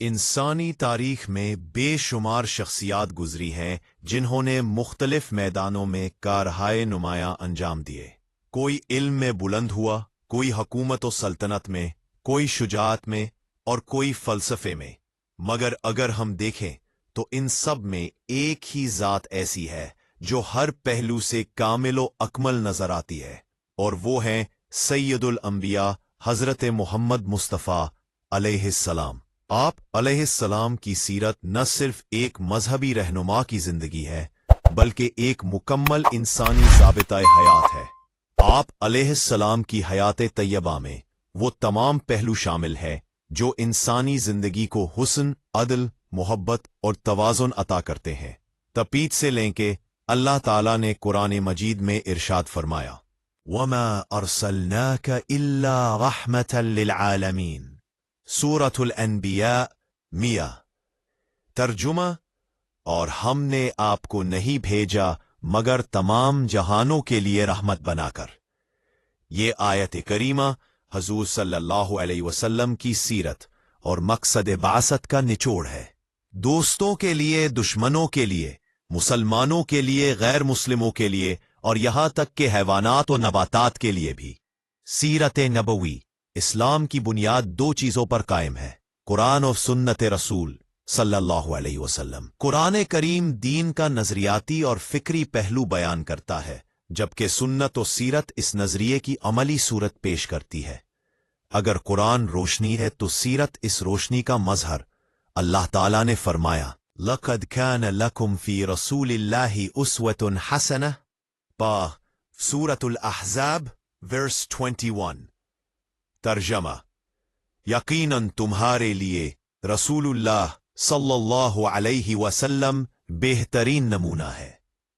انسانی تاریخ میں بے شمار شخصیات گزری ہیں جنہوں نے مختلف میدانوں میں کارہائے نمایاں انجام دیے۔ کوئی علم میں بلند ہوا، کوئی حکومت و سلطنت میں، کوئی شجاعت میں اور کوئی فلسفے میں، مگر اگر ہم دیکھیں تو ان سب میں ایک ہی ذات ایسی ہے جو ہر پہلو سے کامل و اکمل نظر آتی ہے، اور وہ ہیں سید الانبیاء حضرت محمد مصطفیٰ علیہ السلام۔ آپ علیہ السلام کی سیرت نہ صرف ایک مذہبی رہنما کی زندگی ہے بلکہ ایک مکمل انسانی ضابطۂ حیات ہے۔ آپ علیہ السلام کی حیات طیبہ میں وہ تمام پہلو شامل ہے جو انسانی زندگی کو حسن، عدل، محبت اور توازن عطا کرتے ہیں۔ تپید سے لیں کہ اللہ تعالیٰ نے قرآن مجید میں ارشاد فرمایا، وَمَا أَرْسَلْنَاكَ إِلَّا رَحْمَةً لِلْعَالَمِينَ۔ سورۃ الانبیاء 100۔ ترجمہ: اور ہم نے آپ کو نہیں بھیجا مگر تمام جہانوں کے لیے رحمت بنا کر۔ یہ آیت کریمہ حضور صلی اللہ علیہ وسلم کی سیرت اور مقصد بعثت کا نچوڑ ہے۔ دوستوں کے لیے، دشمنوں کے لیے، مسلمانوں کے لیے، غیر مسلموں کے لیے اور یہاں تک کہ حیوانات و نباتات کے لیے بھی۔ سیرت نبوی اسلام کی بنیاد دو چیزوں پر قائم ہے: قرآن اور سنت رسول صلی اللہ علیہ وسلم۔ قرآن کریم دین کا نظریاتی اور فکری پہلو بیان کرتا ہے، جبکہ سنت و سیرت اس نظریے کی عملی صورت پیش کرتی ہے۔ اگر قرآن روشنی ہے تو سیرت اس روشنی کا مظہر۔ اللہ تعالیٰ نے فرمایا، لَقَدْ كَانَ لَكُمْ فِي رَسُولِ اللَّهِ أُسْوَةٌ حَسَنَةٌ سورۃ الاحزاب verse 21۔ ترجمہ: یقیناً تمہارے لیے رسول اللہ صلی اللہ علیہ وسلم بہترین نمونہ ہے۔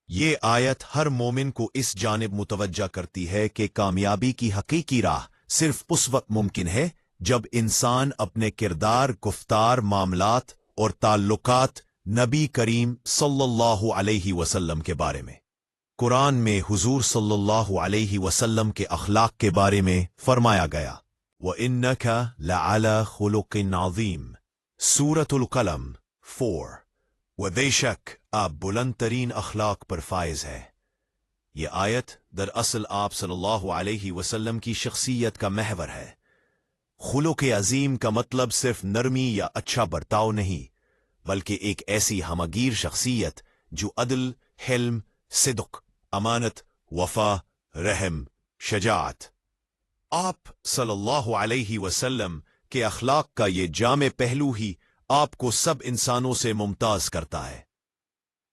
یہ آیت ہر مومن کو اس جانب متوجہ کرتی ہے کہ کامیابی کی حقیقی راہ صرف اس وقت ممکن ہے جب انسان اپنے کردار، گفتار، معاملات اور تعلقات نبی کریم صلی اللہ علیہ وسلم کے بارے میں۔ قرآن میں حضور صلی اللہ علیہ وسلم کے اخلاق کے بارے میں فرمایا گیا، وَإِنَّكَ لَعَلَى خُلُقٍ عَظِيمٍ سورۃ القلم 4۔ و بے شک آپ بلند ترین اخلاق پر فائز ہے۔ یہ آیت دراصل آپ صلی اللہ علیہ وسلم کی شخصیت کا محور ہے۔ خلق عظیم کا مطلب صرف نرمی یا اچھا برتاؤ نہیں، بلکہ ایک ایسی ہمگیر شخصیت جو عدل، حلم، صدق، امانت، وفا، رحم، شجاعت۔ آپ صلی اللہ علیہ وسلم کے اخلاق کا یہ جامع پہلو ہی آپ کو سب انسانوں سے ممتاز کرتا ہے۔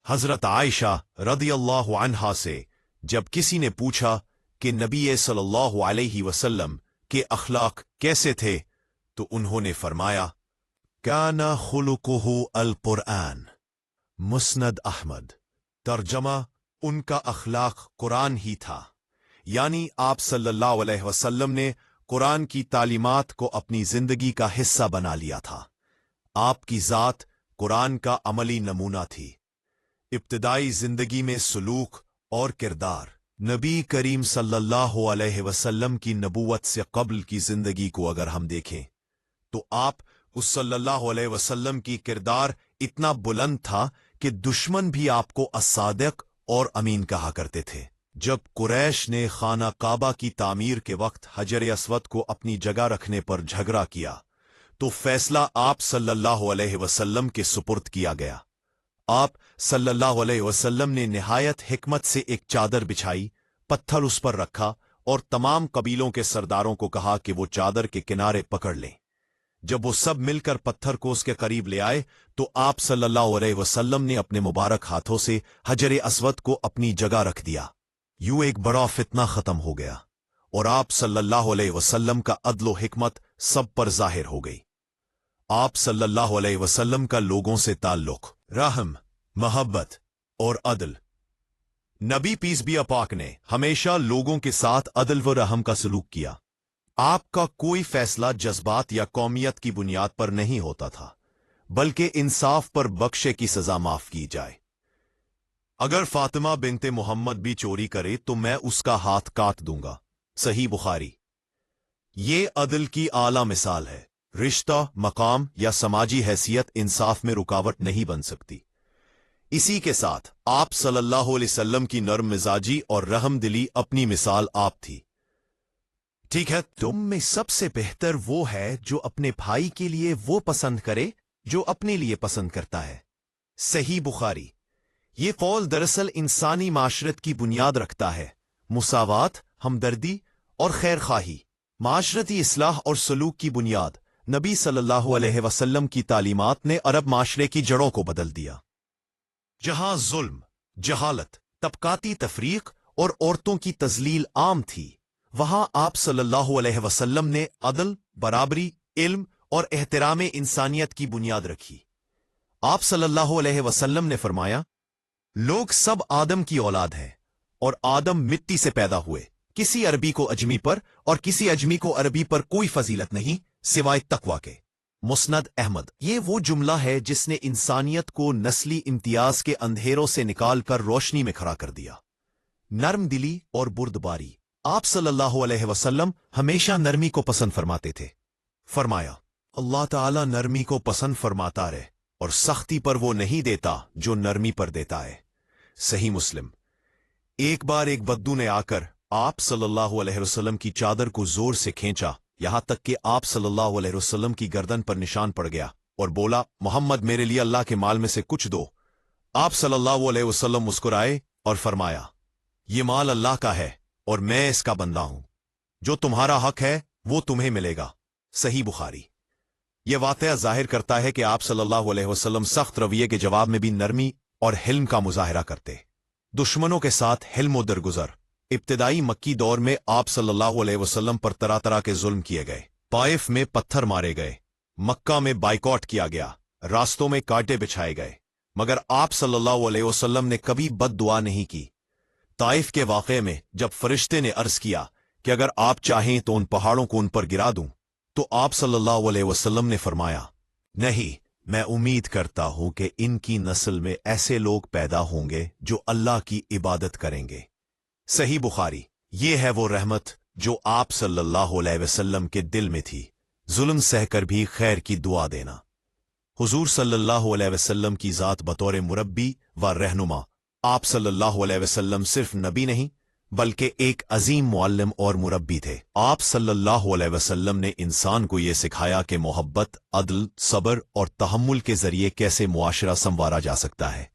حضرت عائشہ رضی اللہ عنہا سے جب کسی نے پوچھا کہ نبی صلی اللہ علیہ وسلم کے اخلاق کیسے تھے تو انہوں نے فرمایا، کان خلقہ القرآن۔ مسند احمد۔ ترجمہ: ان کا اخلاق قرآن ہی تھا، یعنی آپ صلی اللہ علیہ وسلم نے قرآن کی تعلیمات کو اپنی زندگی کا حصہ بنا لیا تھا۔ آپ کی ذات قرآن کا عملی نمونہ تھی۔ ابتدائی زندگی میں سلوک اور کردار۔ نبی کریم صلی اللہ علیہ وسلم کی نبوت سے قبل کی زندگی کو اگر ہم دیکھیں تو آپ اس صلی اللہ علیہ وسلم کی کردار اتنا بلند تھا کہ دشمن بھی آپ کو الصادق اور امین کہا کرتے تھے۔ جب قریش نے خانہ کعبہ کی تعمیر کے وقت حجر اسود کو اپنی جگہ رکھنے پر جھگڑا کیا تو فیصلہ آپ صلی اللہ علیہ وسلم کے سپرد کیا گیا۔ آپ صلی اللہ علیہ وسلم نے نہایت حکمت سے ایک چادر بچھائی، پتھر اس پر رکھا اور تمام قبیلوں کے سرداروں کو کہا کہ وہ چادر کے کنارے پکڑ لیں۔ جب وہ سب مل کر پتھر کو اس کے قریب لے آئے تو آپ صلی اللہ علیہ وسلم نے اپنے مبارک ہاتھوں سے حجر اسود کو اپنی جگہ رکھ دیا۔ یوں ایک بڑا فتنہ ختم ہو گیا اور آپ صلی اللہ علیہ وسلم کا عدل و حکمت سب پر ظاہر ہو گئی۔ آپ صلی اللہ علیہ وسلم کا لوگوں سے تعلق، رحم، محبت اور عدل۔ نبی پیس بی پاک نے ہمیشہ لوگوں کے ساتھ عدل و رحم کا سلوک کیا۔ آپ کا کوئی فیصلہ جذبات یا قومیت کی بنیاد پر نہیں ہوتا تھا، بلکہ انصاف پر بخشے کی سزا معاف کی جائے۔ اگر فاطمہ بنت محمد بھی چوری کرے تو میں اس کا ہاتھ کاٹ دوں گا۔ صحیح بخاری۔ یہ عدل کی اعلیٰ مثال ہے۔ रिश्ता, मकाम या समाजी हैसियत इंसाफ में रुकावट नहीं बन सकती। इसी के साथ आप सल्लल्लाहु अलैहि वसल्लम की नर्म मिजाजी और रहमदिली अपनी मिसाल आप थी। ठीक है, तुम में सबसे बेहतर वो है जो अपने भाई के लिए वो पसंद करे जो अपने लिए पसंद करता है। सही बुखारी। ये कौल दरअसल इंसानी माशरत की बुनियाद रखता है, मुसावात, हमदर्दी और खैर खाही। माशरती इस्लाह और सलूक की बुनियाद नबी सल्लल्लाहु अलैहि वसल्लम की तालीमात ने अरब माशरे की जड़ों को बदल दिया। जहां जुल्म, जहालत, तबकाती तफरीक और औरतों की तजलील आम थी, वहां आप सल्लल्लाहु अलैहि वसल्लम ने अदल, बराबरी, इल्म और एहतराम इंसानियत की बुनियाद रखी। आप सल्लल्लाहु अलैहि वसल्लम ने फरमाया, लोग सब आदम की औलाद हैं और आदम मिट्टी से पैदा हुए। किसी अरबी को अजमी पर और किसी अजमी को अरबी पर कोई फजीलत नहीं सिवाय तकवा के। मुस्नद अहमद। ये वो जुमला है जिसने इंसानियत को नस्ली इम्तियाज के अंधेरों से निकालकर रोशनी में खड़ा कर दिया। नर्म दिली और बुर्दबारी। आप सल्लल्लाहु अलैहि वसल्लम हमेशा नरमी को पसंद फरमाते थे। फरमाया, अल्लाह ताला नरमी को पसंद फरमाता रहे और सख्ती पर वो नहीं देता जो नरमी पर देता है। सही मुस्लिम। एक बार एक बद्दू ने आकर आप सल्लल्लाहु अलैहि वसल्लम की चादर को जोर से खींचा, यहां तक कि आप सल्लल्लाहु अलैहि वसल्लम की गर्दन पर निशान पड़ गया और बोला, मोहम्मद मेरे लिए अल्लाह के माल में से कुछ दो। आप सल्लल्लाहु अलैहि वसल्लम मुस्कुराए और फरमाया, ये माल अल्लाह का है और मैं इसका बंदा हूं। जो तुम्हारा हक है वो तुम्हें मिलेगा। सही बुखारी। यह वाक़या जाहिर करता है कि आप सल्लल्लाहु अलैहि वसल्लम सख्त रवैये के जवाब में भी नरमी और हिल्म का मुजाहिरा करते। दुश्मनों के साथ हिल्म और दरगुजर। इब्तिदाई मक्की दौर में आप सल्लल्लाहु अलैहि वसल्लम पर तरह तरह के जुल्म किए गए। ताइफ में पत्थर मारे गए, मक्का में बाइकॉट किया गया, रास्तों में कांटे बिछाए गए, मगर आप सल्लल्लाहु अलैहि वसल्लम ने कभी बद दुआ नहीं की। ताइफ के वाक़े में जब फरिश्ते ने अर्ज किया कि अगर आप चाहें तो उन पहाड़ों को उन पर गिरा दूं, तो आप सल्लल्लाहु अलैहि वसल्लम ने फरमाया, नहीं, मैं उम्मीद करता हूं कि इनकी नस्ल में ऐसे लोग पैदा होंगे जो अल्लाह की इबादत करेंगे। सही बुखारी। ये है वो रहमत जो आप सल्लल्लाहु अलैहि वसल्लम के दिल में थी, जुल्म सहकर भी खैर की दुआ देना। हुजूर सल्लल्लाहु अलैहि वसल्लम की जात बतौर मुरब्बी व रहनुमा, आप सल्लल्लाहु अलैहि वसल्लम सिर्फ नबी नहीं बल्कि एक अजीम मुअल्लिम और मुरब्बी थे। आप सल्लल्लाहु अलैहि वसल्लम ने इंसान को यह सिखाया कि मोहब्बत, अदल, सब्र और तहम्मुल के जरिए कैसे मुआशरा संवारा जा सकता है।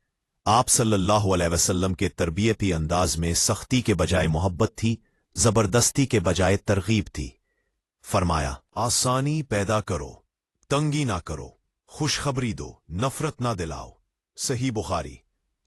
आप सल्लल्लाहु अलैहि वसल्लम के तरबियती अंदाज में सख्ती के बजाय मोहब्बत थी, जबरदस्ती के बजाय तरगीब थी। फरमाया, आसानी पैदा करो, तंगी ना करो, खुशखबरी दो, नफरत ना दिलाओ। सही बुखारी।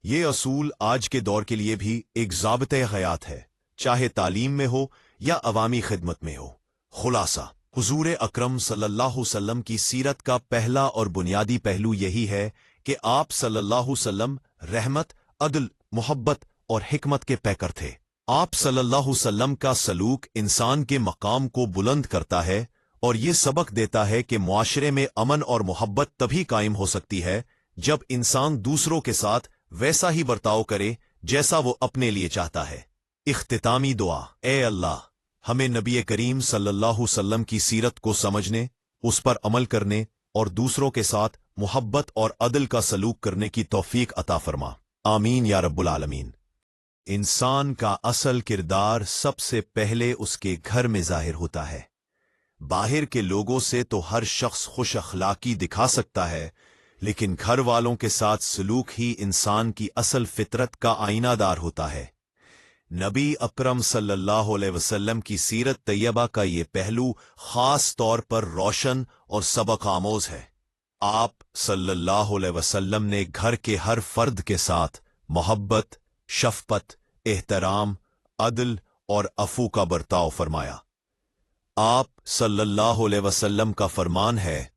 ये असूल आज के दौर के लिए भी एक ज़ाबिते हयात है, चाहे तालीम में हो या अवामी खिदमत में हो। खुलासा। हुजूर अकरम सल्लल्लाहु अलैहि वसल्लम की सीरत का पहला और बुनियादी पहलू यही है कि आप सल्लल्लाहु अलैहि वसल्लम रहमत, अदल, मोहब्बत और हिकमत के पैकर थे। आप सल्लल्लाहु अलैहि वसल्लम का सलूक इंसान के मकाम को बुलंद करता है और ये सबक देता है कि मुआशरे में अमन और मोहब्बत तभी कायम हो सकती है जब इंसान दूसरों के साथ वैसा ही बर्ताव करे जैसा वो अपने लिए चाहता है। इख्तितामी दुआ। ए अल्लाह, हमें नबी करीम सल्लल्लाहु अलैहि वसल्लम की सीरत को समझने, उस पर अमल करने और दूसरों के साथ मोहब्बत और अदल का सलूक करने की तौफीक अता फरमा। आमीन या रब्बुल आलमीन। इंसान का असल किरदार सबसे पहले उसके घर में जाहिर होता है। बाहर के लोगों से तो हर शख्स खुश अखलाकी दिखा सकता है, लेकिन घर वालों के साथ सलूक ही इंसान की असल फितरत का आईनादार होता है। नबी अकरम सल्लल्लाहु अलैहि वसल्लम की सीरत तैयबा का ये पहलू खास तौर पर रोशन और सबक आमोज है। आप सल्लल्लाहु अलैहि वसल्लम ने घर के हर फर्द के साथ मोहब्बत, शफकत, एहतराम, अदल और अफू का बर्ताव फरमाया। आप सल्लल्लाहु अलैहि वसल्लम का फरमान है,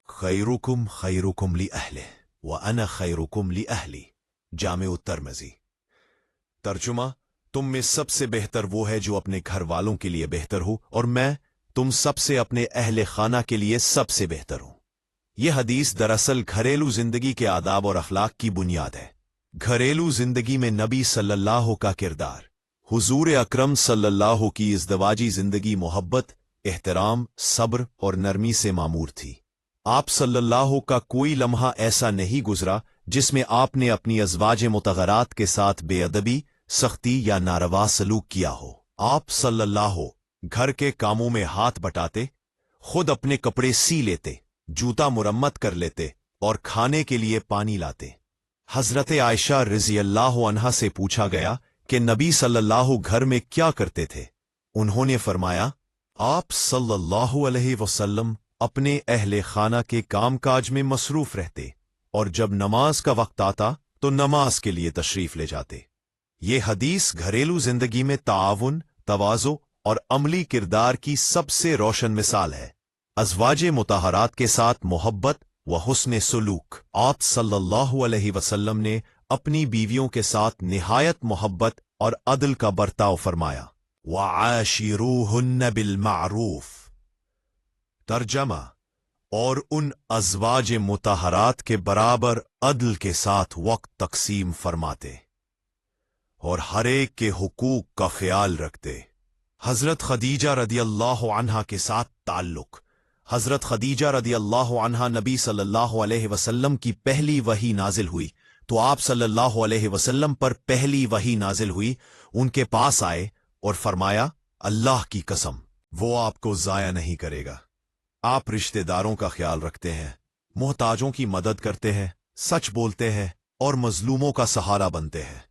खैरुकुम खैरुकुम ली अहले व अना खैरुकुम ली अहली। जामे तिर्मिज़ी। तर्जुमा, तुम में सबसे बेहतर वो है जो अपने घर वालों के लिए बेहतर हो और मैं तुम सबसे अपने अहले खाना के लिए सबसे बेहतर हूं। यह हदीस दरअसल घरेलू जिंदगी के आदाब और अखलाक की बुनियाद है। घरेलू जिंदगी में नबी सल्लल्लाहु का किरदार। हुजूर अकरम सल्लल्लाहु की इज़्दिवाजी जिंदगी मोहब्बत, एहतराम, सब्र और नरमी से मामूर थी। आप सल्लल्लाहु का कोई लम्हा ऐसा नहीं गुजरा जिसमें आपने अपनी अज़वाज मुतहरात के साथ बेअदबी, सख्ती या नारवा सलूक किया हो। आप सल्लल्लाहु घर के कामों में हाथ बटाते, खुद अपने कपड़े सी लेते, जूता मुरम्मत कर लेते और खाने के लिए पानी लाते। हजरत आयशा रज़ियल्लाहु अन्हा से पूछा गया कि नबी सल्लल्लाहु घर में क्या करते थे। उन्होंने फरमाया, आप सल्लल्लाहु अलैहि वसल्लम अपने अहले खाना के कामकाज में मसरूफ रहते और जब नमाज का वक्त आता तो नमाज के लिए तशरीफ ले जाते। ये हदीस घरेलू जिंदगी में ताआवुन, तवाज़ो और अमली किरदार की सबसे रोशन मिसाल है। अज़वाजे मुताहरात के साथ मोहब्बत व हुस्न सुलूक। आप सल्लल्लाहु अलैहि वसल्लम ने अपनी बीवियों के साथ निहायत मोहब्बत और अदल का बर्ताव फरमाया। वआशिरूहुन्न बिलमारूफ। तर्जमा, और उन अज़वाज मुताहरात के बराबर अदल के साथ वक्त तकसीम फरमाते और हर एक के हुकूक का ख्याल रखते। हजरत खदीजा रदियल्लाहु अन्हा के साथ ताल्लुक। हजरत खदीजा रदियल्लाहु अन्हा नबी सल्लल्लाहु अलैहि वसल्लम की पहली वही नाजिल हुई तो आप सल्लल्लाहु अलैहि वसल्लम पर पहली वही नाजिल हुई। उनके पास आए और फरमाया, अल्लाह की कसम, वो आपको जाया नहीं करेगा। आप रिश्तेदारों का ख्याल रखते हैं, मोहताजों की मदद करते हैं, सच बोलते हैं और मजलूमों का सहारा बनते हैं।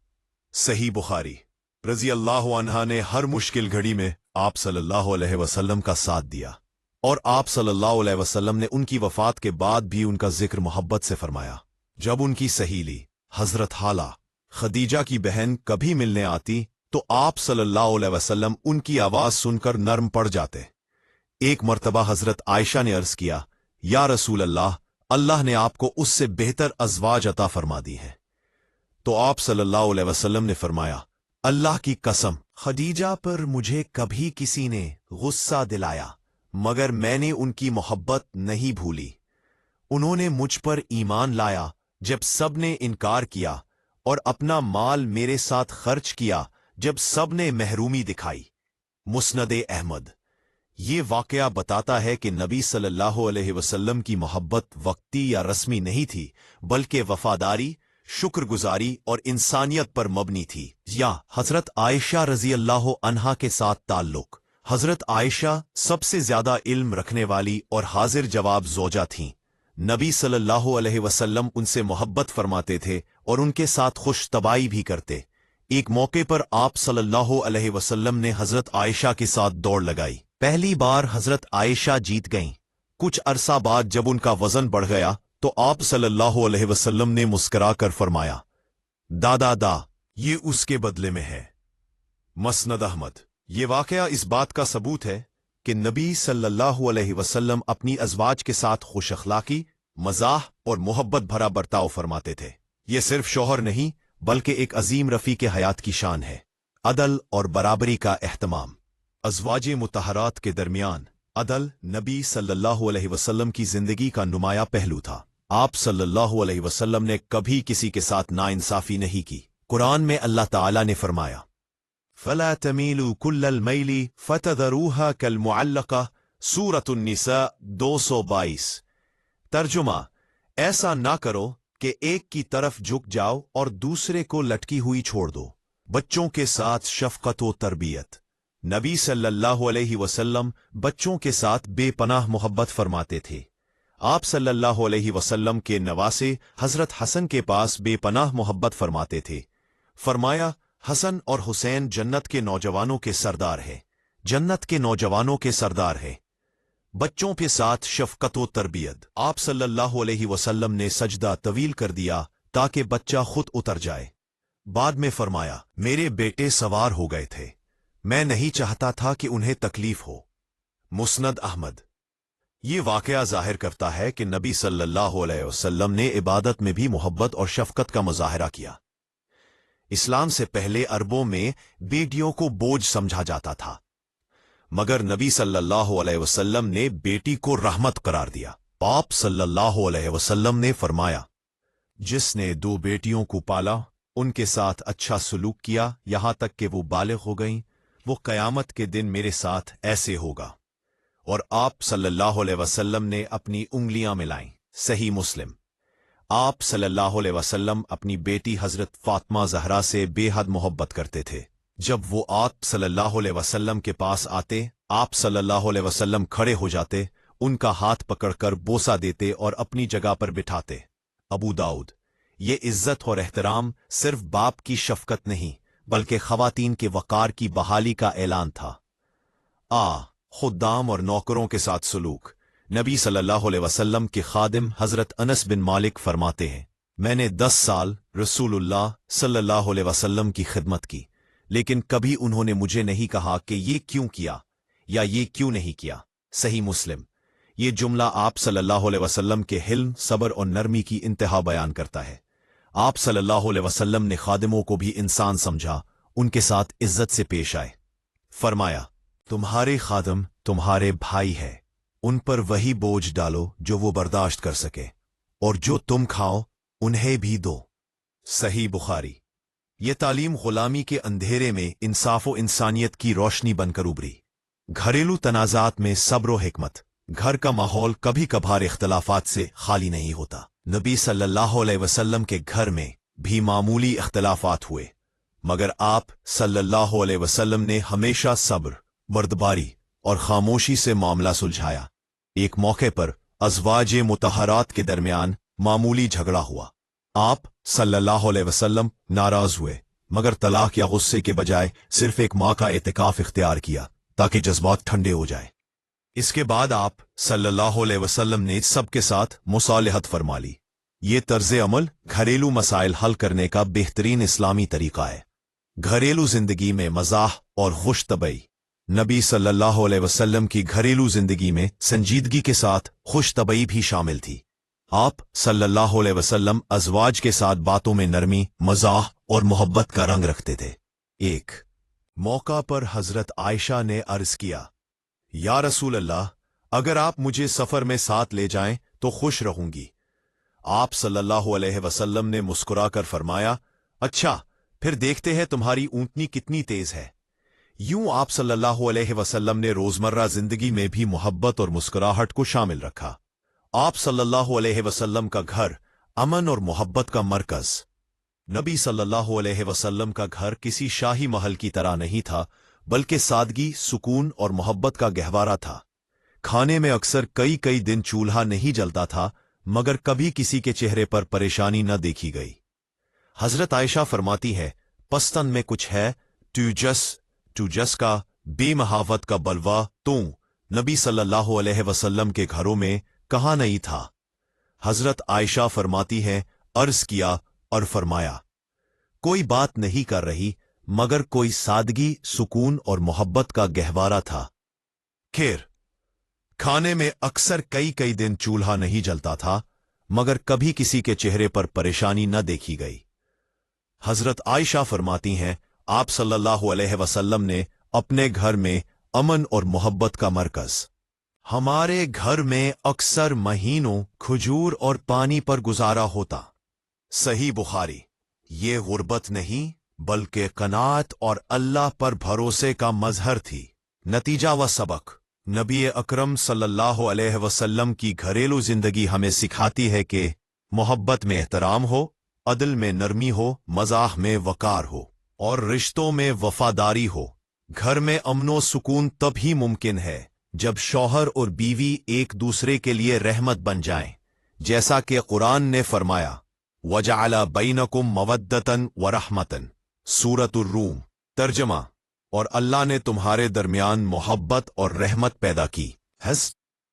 सही बुखारी। रज़ियल्लाहु अन्हा ने हर मुश्किल घड़ी में आप सल्लल्लाहु अलैहि वसल्लम का साथ दिया और आप सल्लल्लाहु अलैहि वसल्लम ने उनकी वफात के बाद भी उनका जिक्र मोहब्बत से फरमाया। जब उनकी सहेली हजरत हाला खदीजा की बहन कभी मिलने आती तो आप सल्लल्लाहु अलैहि वसल्लम उनकी आवाज सुनकर नर्म पड़ जाते। एक मर्तबा हजरत आयशा ने अर्ज किया, या रसूल अल्लाह, अल्लाह ने आपको उससे बेहतर अज़वाज अता फरमा दी है। तो आप सल्लल्लाहु अलैहि वसल्लम ने फरमाया, अल्लाह की कसम, खदीजा पर मुझे कभी किसी ने गुस्सा दिलाया मगर मैंने उनकी मोहब्बत नहीं भूली। उन्होंने मुझ पर ईमान लाया जब सब ने इनकार किया और अपना माल मेरे साथ खर्च किया जब सब ने महरूमी दिखाई। मुस्नद अहमद। ये वाकया बताता है कि नबी सल्लल्लाहु अलैहि वसल्लम की मोहब्बत वक्ती या रस्मी नहीं थी बल्कि वफादारी, शुक्रगुजारी और इंसानियत पर मबनी थी। या हजरत आयशा रज़ियल्लाहु अन्हा के साथ ताल्लुक। हजरत आयशा सबसे ज्यादा इल्म रखने वाली और हाजिर जवाब ज़ौजा थीं। नबी सल्लल्लाहु अलैहि वसल्लम उनसे मोहब्बत फरमाते थे और उनके साथ खुश तबाई भी करते। एक मौके पर आप सल्लल्लाहु अलैहि वसल्लम ने हजरत आयशा के साथ दौड़ लगाई। पहली बार हजरत आयशा जीत गईं। कुछ अरसा बाद जब उनका वजन बढ़ गया तो आप सल्लल्लाहु अलैहि वसल्लम ने मुस्कुराकर फरमाया, दादा, ये उसके बदले में है। मसनद अहमद। ये वाकया इस बात का सबूत है कि नबी सल्लल्लाहु अलैहि वसल्लम अपनी अज़वाज के साथ खुश अखलाकी, मज़ाह और मोहब्बत भरा बर्ताव फरमाते थे। ये सिर्फ शौहर नहीं बल्कि एक अजीम रफ़ी के हयात की शान है। अदल और बराबरी का एहतमाम। अज़वाज मुतहरात के दरमियान अदल नबी सल्लल्लाहु अलैहि वसल्लम की जिंदगी का नुमाया पहलू था। आप सल्लल्लाहु अलैहि वसल्लम ने कभी किसी के साथ नाइंसाफी नहीं की। कुरान में अल्लाह ताला ने फरमाया, फला तमीलू कुल्लल मैली फतदरूहा कल मुअल्लका, सूरतुन निसा 222। तर्जुमा, ऐसा ना करो कि एक की तरफ झुक जाओ और दूसरे को लटकी हुई छोड़ दो। बच्चों के साथ शफकत व तरबियत। नबी सल्लल्लाहु अलैहि वसल्लम बच्चों के साथ बेपनाह मोहब्बत फरमाते थे। आप सल्लल्लाहु अलैहि वसल्लम के नवासे हजरत हसन के पास बेपनाह मोहब्बत फरमाते थे। फरमाया, हसन और हुसैन जन्नत के नौजवानों के सरदार है, जन्नत के नौजवानों के सरदार है। बच्चों के साथ शफकत व तरबियत। आप सल्लल्लाहु अलैहि वसल्लम ने सजदा तवील कर दिया ताकि बच्चा खुद उतर जाए। बाद में फरमाया, मेरे बेटे सवार हो गए थे, मैं नहीं चाहता था कि उन्हें तकलीफ हो। मुस्नद अहमद। ये वाकया जाहिर करता है कि नबी सल्लल्लाहु अलैहि वसल्लम ने इबादत में भी मोहब्बत और शफकत का मुजाहरा किया। इस्लाम से पहले अरबों में बेटियों को बोझ समझा जाता था, मगर नबी सल्लल्लाहु अलैहि वसल्लम ने बेटी को रहमत करार दिया। आप सल्लल्लाहु अलैहि वसल्लम ने फरमाया, जिसने 2 बेटियों को पाला, उनके साथ अच्छा सलूक किया यहां तक कि वो बालिग हो गईं, वो कयामत के दिन मेरे साथ ऐसे होगा। और आप सल्लल्लाहु अलैहि वसल्लम ने अपनी उंगलियां मिलाईं। सही मुस्लिम। आप सल्लल्लाहु अलैहि वसल्लम अपनी बेटी हजरत फातिमा ज़हरा से बेहद मोहब्बत करते थे। जब वो आप सल्लल्लाहु अलैहि वसल्लम के पास आते, आप सल्लल्लाहु अलैहि वसल्लम खड़े हो जाते, उनका हाथ पकड़कर बोसा देते और अपनी जगह पर बिठाते। अबू दाऊद। ये इज्जत और एहतराम सिर्फ बाप की शफकत नहीं, बल्कि खवातीन के वकार की बहाली का ऐलान था। खुद्दाम और नौकरों के साथ सलूक। नबी सल्लल्लाहु अलैहि वसल्लम के खादिम हजरत अनस बिन मालिक फरमाते हैं, मैंने 10 साल रसूलुल्लाह सल्लल्लाहु अलैहि वसल्लम की खिदमत की, लेकिन कभी उन्होंने मुझे नहीं कहा कि ये क्यों किया या ये क्यों नहीं किया। सही मुस्लिम। ये जुमला आप सल्लल्लाहु अलैहि वसल्लम के हिल्म, सब्र और नरमी की इंतहा बयान करता है। आप सल्लल्लाहु अलैहि वसल्लम ने खादिमों को भी इंसान समझा, उनके साथ इज्जत से पेश आए। फरमाया, तुम्हारे खादिम तुम्हारे भाई है, उन पर वही बोझ डालो जो वो बर्दाश्त कर सके, और जो तुम खाओ उन्हें भी दो। सही बुखारी। ये तालीम गुलामी के अंधेरे में इंसाफ व इंसानियत की रोशनी बनकर उभरी। घरेलू तनाज़ात में सब्र व हिकमत। घर का माहौल कभी कभार इख्तलाफात से खाली नहीं होता। नबी सल्लल्लाहु अलैहि वसल्लम के घर में भी मामूली इख्तलाफात हुए, मगर आप सल्लल्लाहु अलैहि वसल्लम ने हमेशा सब्र, बर्दबारी और खामोशी से मामला सुलझाया। एक मौके पर अज़वाजे मुतहरात के दरमियान मामूली झगड़ा हुआ। आप सल्लल्लाहु अलैहि वसल्लम नाराज हुए, मगर तलाक या गुस्से के बजाय सिर्फ एक माह का एतिकाफ इख्तियार किया ताकि जज्बात ठंडे हो जाए। इसके बाद आप सल्लल्लाहु अलैहि वसल्लम ने सबके साथ मुसालहत फरमा ली। ये तर्ज अमल घरेलू मसाइल हल करने का बेहतरीन इस्लामी तरीका है। घरेलू जिंदगी में मजाह और खुश तबई। नबी सल्लल्लाहु अलैहि वसल्लम की घरेलू जिंदगी में संजीदगी के साथ खुश तबई भी शामिल थी। आप सल्लल्लाहु अलैहि वसल्लम अज़वाज के साथ बातों में नरमी, मजाह और मोहब्बत का रंग रखते थे। एक मौका पर हजरत आयशा ने अर्ज किया, या रसूल अल्लाह, अगर आप मुझे सफर में साथ ले जाएं तो खुश रहूंगी। आप सल्लल्लाहु अलैहि वसल्लम ने मुस्कुराकर फरमाया, अच्छा, फिर देखते हैं तुम्हारी ऊंटनी कितनी तेज है। यूं आप सल्लल्लाहु अलैहि वसल्लम ने रोजमर्रा जिंदगी में भी मोहब्बत और मुस्कुराहट को शामिल रखा। आप सल्लल्लाहु अलैहि वसल्लम का घर अमन और मोहब्बत का मरकज। नबी सल्लल्लाहु अलैहि वसल्लम का घर किसी शाही महल की तरह नहीं था, बल्कि सादगी, सुकून और मोहब्बत का गहवारा था। खाने में अक्सर कई कई दिन चूल्हा नहीं जलता था, मगर कभी किसी के चेहरे पर परेशानी न देखी गई। हजरत आयशा फरमाती है, पस्तन में कुछ है, तुजस का बेमहावत का बलवा तो नबी सल्लल्लाहु अलैहि वसल्लम के घरों में कहाँ नहीं था। हजरत आयशा फरमाती है, अर्ज किया और फरमाया, कोई बात नहीं कर रही, मगर कोई सादगी, सुकून और मोहब्बत का गहवारा था। खैर, खाने में अक्सर कई कई दिन चूल्हा नहीं जलता था, मगर कभी किसी के चेहरे पर परेशानी न देखी गई। हजरत आयशा फरमाती हैं, आप सल्लल्लाहु अलैहि वसल्लम ने अपने घर में अमन और मोहब्बत का मरकज। हमारे घर में अक्सर महीनों खजूर और पानी पर गुजारा होता। सही बुखारी। ये गुर्बत नहीं, बल्कि कनात और अल्लाह पर भरोसे का मजहर थी। नतीजा व सबक। नबी अकरम सल्लल्लाहु अलैहि वसल्लम की घरेलू जिंदगी हमें सिखाती है कि मोहब्बत में एहतराम हो, अदल में नरमी हो, मजाह में वकार हो और रिश्तों में वफादारी हो। घर में अमनो सुकून तभी मुमकिन है जब शौहर और बीवी एक दूसरे के लिए रहमत बन जाएं, जैसा कि कुरान ने फरमाया, वजअला बैनकुम मवद्दतन व रहमतन। सूरतुर रूम। तर्जमा, और अल्लाह ने तुम्हारे दरमियान मोहब्बत और रहमत पैदा की।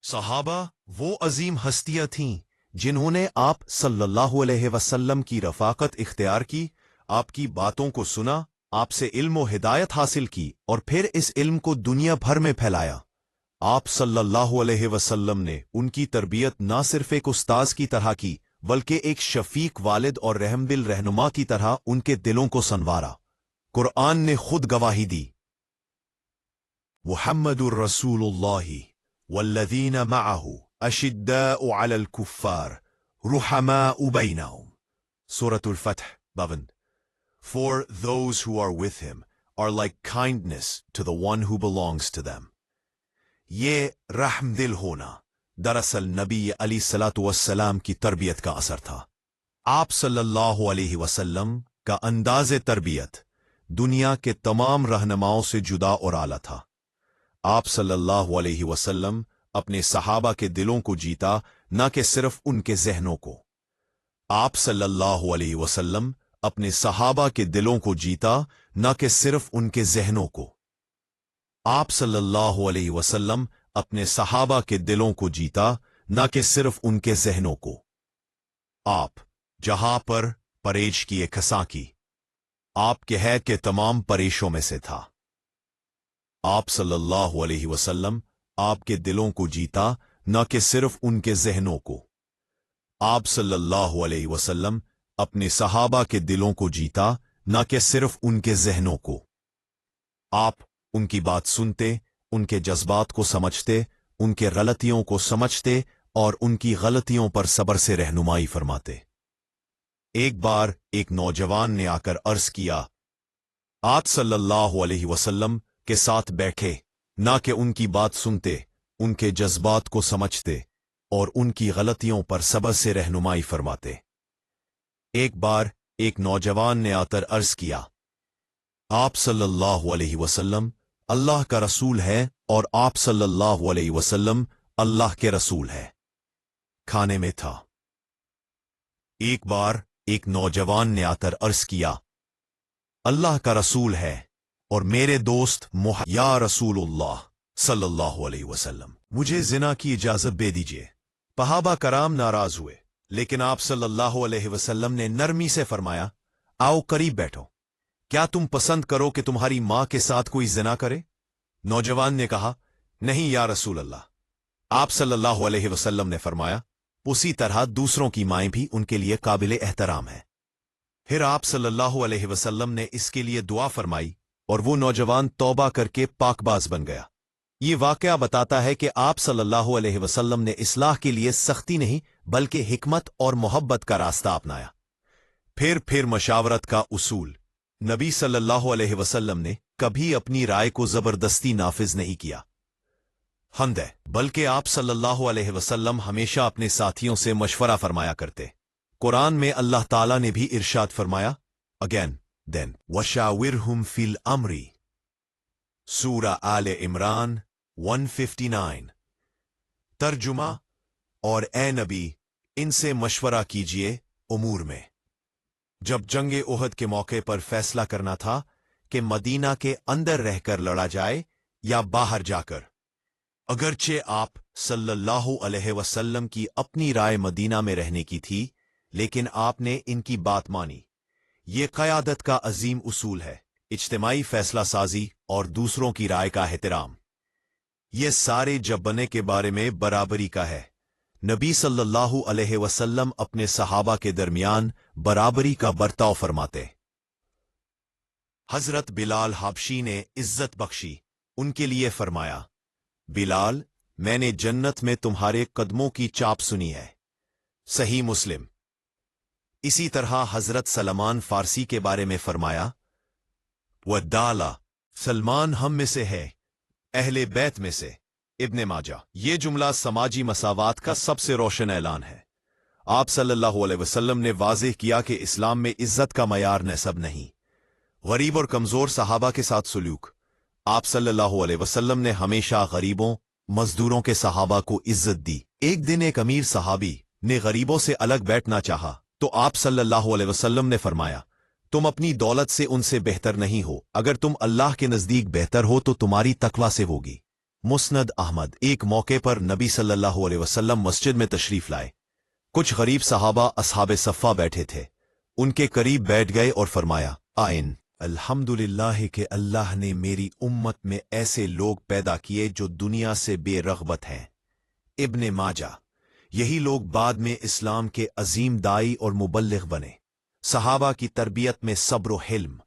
सहाबा वो अजीम हस्तियां थीं जिन्होंने आप सल्लल्लाहु अलैहि वसल्लम की रफाकत इख्तियार की, आपकी बातों को सुना, आपसे इल्म व हिदायत हासिल की और फिर इस इल्म को दुनिया भर में फैलाया। आप सल्लल्लाहु अलैहि वसल्लम ने उनकी तरबियत न सिर्फ एक उस्ताज की तरह की, बल्कि एक शफीक वालिद और रहमदिल रहनुमा की तरह उनके दिलों को संवारा। कुरान ने खुद गवाही दी, मुहम्मदुर रसूलुल्लाहि वल्लज़ीना मअहु अशिद्दाउ अलल कुफ्फार रुहमाउ बैनहुम। सूरतुल फत्ह 52। For those who are with him are like kindness to the one who belongs to them. ये रहमदिल होना दरअसल नबी अलैहिस्सलातु वस्सलाम की तरबियत का असर था। आप सल्लल्लाहु अलैहि वसल्लम का अंदाज़े तरबियत दुनिया के तमाम रहनुमाओं से जुदा और आला था। आप सल्लल्लाहु अलैहि वसल्लम अपने सहाबा के दिलों को जीता, न कि सिर्फ उनके जहनों को। आप सल्लल्लाहु अलैहि वसल्लम अपने सहाबा के दिलों को जीता, न कि सिर्फ उनके जहनों को। आप सल्लल्लाहु अलैहि वसल्लम अपने सहाबा के दिलों को जीता, न कि सिर्फ उनके जहनों को। आप जहां पर परेश किए खसा की, आपके है के तमाम परेशों में से था। आप सल्लल्लाहु अलैहि वसल्लम आपके दिलों को जीता, न कि सिर्फ उनके जहनों को। आप सल्लल्लाहु अलैहि वसल्लम अपने सहाबा के दिलों को जीता, न कि सिर्फ उनके जहनों को। आप उनकी बात सुनते, उनके जज्बात को समझते, उनके गलतियों को समझते और उनकी गलतियों पर सब्र से रहनुमाई फरमाते। एक बार एक नौजवान ने आकर अर्ज किया, आप सल्लल्लाहु अलैहि वसल्लम के साथ बैठे, ना कि उनकी बात सुनते, उनके जज्बात को समझते और उनकी गलतियों पर सब्र से रहनुमाई फरमाते। एक बार एक नौजवान ने आकर अर्ज किया, आप सल्लल्लाहु अलैहि वसल्लम अल्लाह का रसूल है और आप सल्लल्लाहु अलैहि वसल्लम अल्लाह के रसूल है। खाने में था। एक बार एक नौजवान ने आकर अर्ज किया, अल्लाह का रसूल है और मेरे दोस्त या रसूलुल्लाह सल्लल्लाहु अलैहि वसल्लम, मुझे जिना की इजाजत दे दीजिए। सहाबा कराम नाराज हुए, लेकिन आप सल्लल्लाहु अलैहि वसल्लम ने नरमी से फरमाया, आओ करीब बैठो। क्या तुम पसंद करो कि तुम्हारी मां के साथ कोई जिना करे? नौजवान ने कहा, नहीं या रसूल अल्लाह। आप सल्लल्लाहु अलैहि वसल्लम ने फरमाया, उसी तरह दूसरों की माएं भी उनके लिए काबिले एहतराम है। फिर आप सल्लल्लाहु अलैहि वसल्लम ने इसके लिए दुआ फरमाई और वो नौजवान तौबा करके पाकबाज बन गया। ये वाकया बताता है कि आप सल्लल्लाहु अलैहि वसल्लम ने इस्लाह के लिए सख्ती नहीं बल्कि हिकमत और मोहब्बत का रास्ता अपनाया। फिर मशावरत का उसूल। नबी सल्लल्लाहु अलैहि वसल्लम ने कभी अपनी राय को जबरदस्ती नाफिज नहीं किया, बल्कि आप सल्लल्लाहु अलैहि वसल्लम हमेशा अपने साथियों से मशवरा फरमाया करते। कुरान में अल्लाह ताला ने भी इरशाद फरमाया, अगेन देन वशाविरहुम फिल अमरी, सूरा आले इमरान 159। तर्जुमा, और ए नबी इनसे मशवरा कीजिए उमूर में। जब जंगे उहद के मौके पर फैसला करना था कि मदीना के अंदर रहकर लड़ा जाए या बाहर जाकर, अगरचे आप सल्लल्लाहु अलैहि वसल्लम की अपनी राय मदीना में रहने की थी, लेकिन आपने इनकी बात मानी। ये क़यादत का अजीम उसूल है, इज्तिमाई फैसला साजी और दूसरों की राय का एहतराम। ये सारे जब्बने के बारे में बराबरी का है। नबी सल्लल्लाहु अलैहि वसल्लम अपने सहाबा के दरमियान बराबरी का बर्ताव फरमाते। हजरत बिलाल हाबशी ने इज्जत बख्शी, उनके लिए फरमाया, बिलाल, मैंने जन्नत में तुम्हारे कदमों की चाप सुनी है। सही मुस्लिम। इसी तरह हजरत सलमान फारसी के बारे में फरमाया, वद्दाला, सलमान हम में से है, अहले बैत में से। इब्ने माजा। ये जुमला समाजी मसावात का सबसे रोशन ऐलान है। आप सल्लल्लाहु अलैहि वसल्लम ने वाज़ेह किया कि इस्लाम में इज्जत का मयार नसब नहीं, गरीब और कमजोर सहाबा के साथ सुलूक। आप सल्लल्लाहु अलैहि वसल्लम ने हमेशा गरीबों, मजदूरों के सहाबा को इज्जत दी। एक दिन एक अमीर सहाबी ने गरीबों से अलग बैठना चाहा, तो आप सल्लल्लाहु अलैहि वसल्लम ने फरमाया, तुम अपनी दौलत से उनसे बेहतर नहीं हो। अगर तुम अल्लाह के नजदीक बेहतर हो तो तुम्हारी तकवा से होगी। मुस्नद अहमद। एक मौके पर नबी सल्लल्लाहु अलैहि वसल्लम मस्जिद में तशरीफ लाए। कुछ गरीब सहाबा असहाबे सफ़ा बैठे थे। उनके करीब बैठ गए और फरमाया, आइन अल्हम्दुलिल्लाह कि अल्लाह ने मेरी उम्मत में ऐसे लोग पैदा किए जो दुनिया से बेरग़बत हैं। इब्ने माजा। यही लोग बाद में इस्लाम के अजीम दाई और मुबल्लिग बने। सहाबा की तरबियत में सब्र व हिल्म।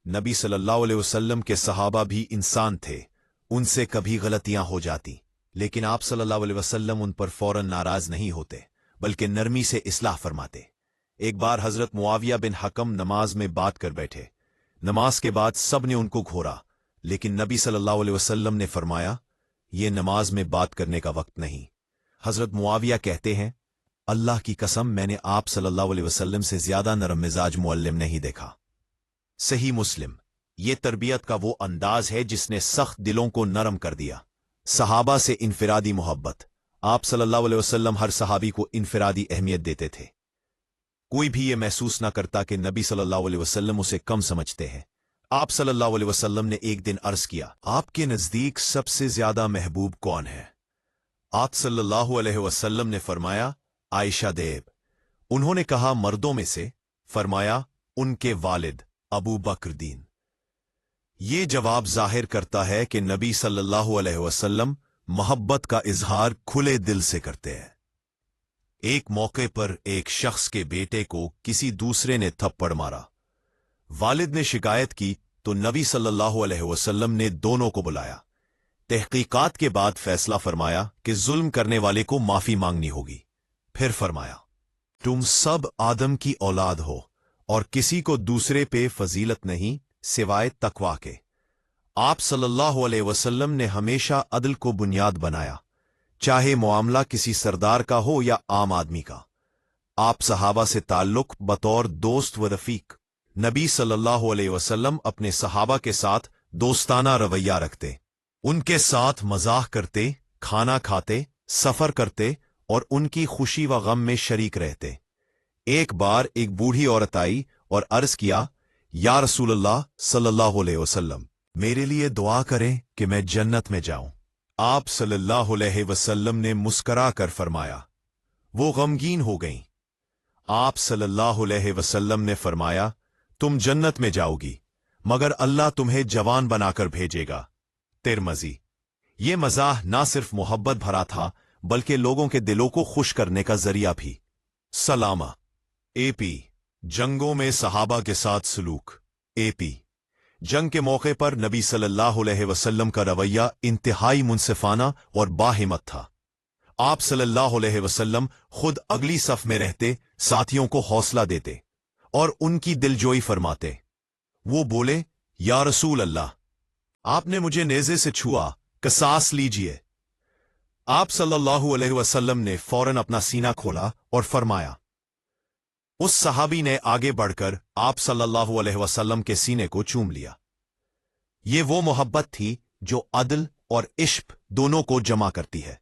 नबी सल्लल्लाहु अलैहि वसल्लम के सहाबा भी इंसान थे, उनसे कभी गलतियां हो जाती, लेकिन आप सल्लल्लाहु अलैहि वसल्लम उन पर फौरन नाराज नहीं होते, बल्कि नरमी से इस्लाह फरमाते। एक बार हजरत मुआविया बिन हकम नमाज में बात कर बैठे। नमाज के बाद सब ने उनको घोरा, लेकिन नबी सल्लल्लाहु अलैहि वसल्लम ने फरमाया, ये नमाज में बात करने का वक्त नहीं। हजरत मुआविया कहते हैं, अल्लाह की कसम, मैंने आप सल्लल्लाहु अलैहि वसल्लम से ज्यादा नरम मिजाज मुअल्लिम नहीं देखा। सही मुस्लिम। ये तरबियत का वो अंदाज है जिसने सख्त दिलों को नरम कर दिया। सहाबा से इनफिरादी मोहब्बत। आप सल्लल्लाहु अलैहि वसल्लम हर सहाबी को इनफिरादी अहमियत देते थे। कोई भी ये महसूस न करता कि नबी सल्लल्लाहु अलैहि वसल्लम उसे कम समझते हैं। आप सल्लल्लाहु अलैहि वसल्लम ने एक दिन अर्ज किया, आपके नजदीक सबसे ज्यादा महबूब कौन है? आप सल्लल्लाहु अलैहि वसल्लम ने फरमाया, आयशा देव। उन्होंने कहा, मर्दों में से? फरमाया, उनके वालिद अबू बकर दीन। ये जवाब जाहिर करता है कि नबी सल्लल्लाहु अलैहि वसल्लम मोहब्बत का इजहार खुले दिल से करते हैं। एक मौके पर एक शख्स के बेटे को किसी दूसरे ने थप्पड़ मारा। वालिद ने शिकायत की तो नबी सल्लल्लाहु अलैहि वसल्लम ने दोनों को बुलाया। तहकीकात के बाद फैसला फरमाया कि जुल्म करने वाले को माफी मांगनी होगी। फिर फरमाया, तुम सब आदम की औलाद हो और किसी को दूसरे पे फजीलत नहीं सिवाय तकवा के। आप सल्लल्लाहु अलैहि वसल्लम ने हमेशा अदल को बुनियाद बनाया, चाहे मामला किसी सरदार का हो या आम आदमी का। आप सहाबा से ताल्लुक बतौर दोस्त व रफीक। नबी सल्लल्लाहु अलैहि वसल्लम अपने सहाबा के साथ दोस्ताना रवैया रखते, उनके साथ मजाक करते, खाना खाते, सफर करते और उनकी खुशी व गम में शरीक रहते। एक बार एक बूढ़ी औरत आई और अर्ज किया, या रसूलल्लाह सल्लल्लाहु अलैहि वसल्लम, मेरे लिए दुआ करें कि मैं जन्नत में जाऊं। आप सल्लल्लाहु अलैहि वसल्लम ने मुस्करा कर फरमाया, वो गमगीन हो गईं। आप सल्लल्लाहु अलैहि वसल्लम ने फरमाया, तुम जन्नत में जाओगी मगर अल्लाह तुम्हें जवान बनाकर भेजेगा। तिरमिज़ी। ये मज़ाह ना सिर्फ मोहब्बत भरा था बल्कि लोगों के दिलों को खुश करने का जरिया भी। सलामा। एपी। जंगों में सहाबा के साथ सलूक। एपी। जंग के मौके पर नबी सल्लल्लाहु अलैहि वसल्लम का रवैया इंतहाई मुनसिफाना और बाहिम्मत था। आप सल्लल्लाहु अलैहि वसल्लम खुद अगली सफ में रहते, साथियों को हौसला देते और उनकी दिलजोई फरमाते। वो बोले, या रसूल अल्लाह, आपने मुझे नेज़े से छुआ, कसास लीजिए। आप सल्लल्लाहु अलैहि वसल्लम ने फौरन अपना सीना खोला और फरमाया। उस सहाबी ने आगे बढ़कर आप सल्लल्लाहु अलैहि वसल्लम के सीने को चूम लिया। ये वो मोहब्बत थी जो अदल और इश्क दोनों को जमा करती है।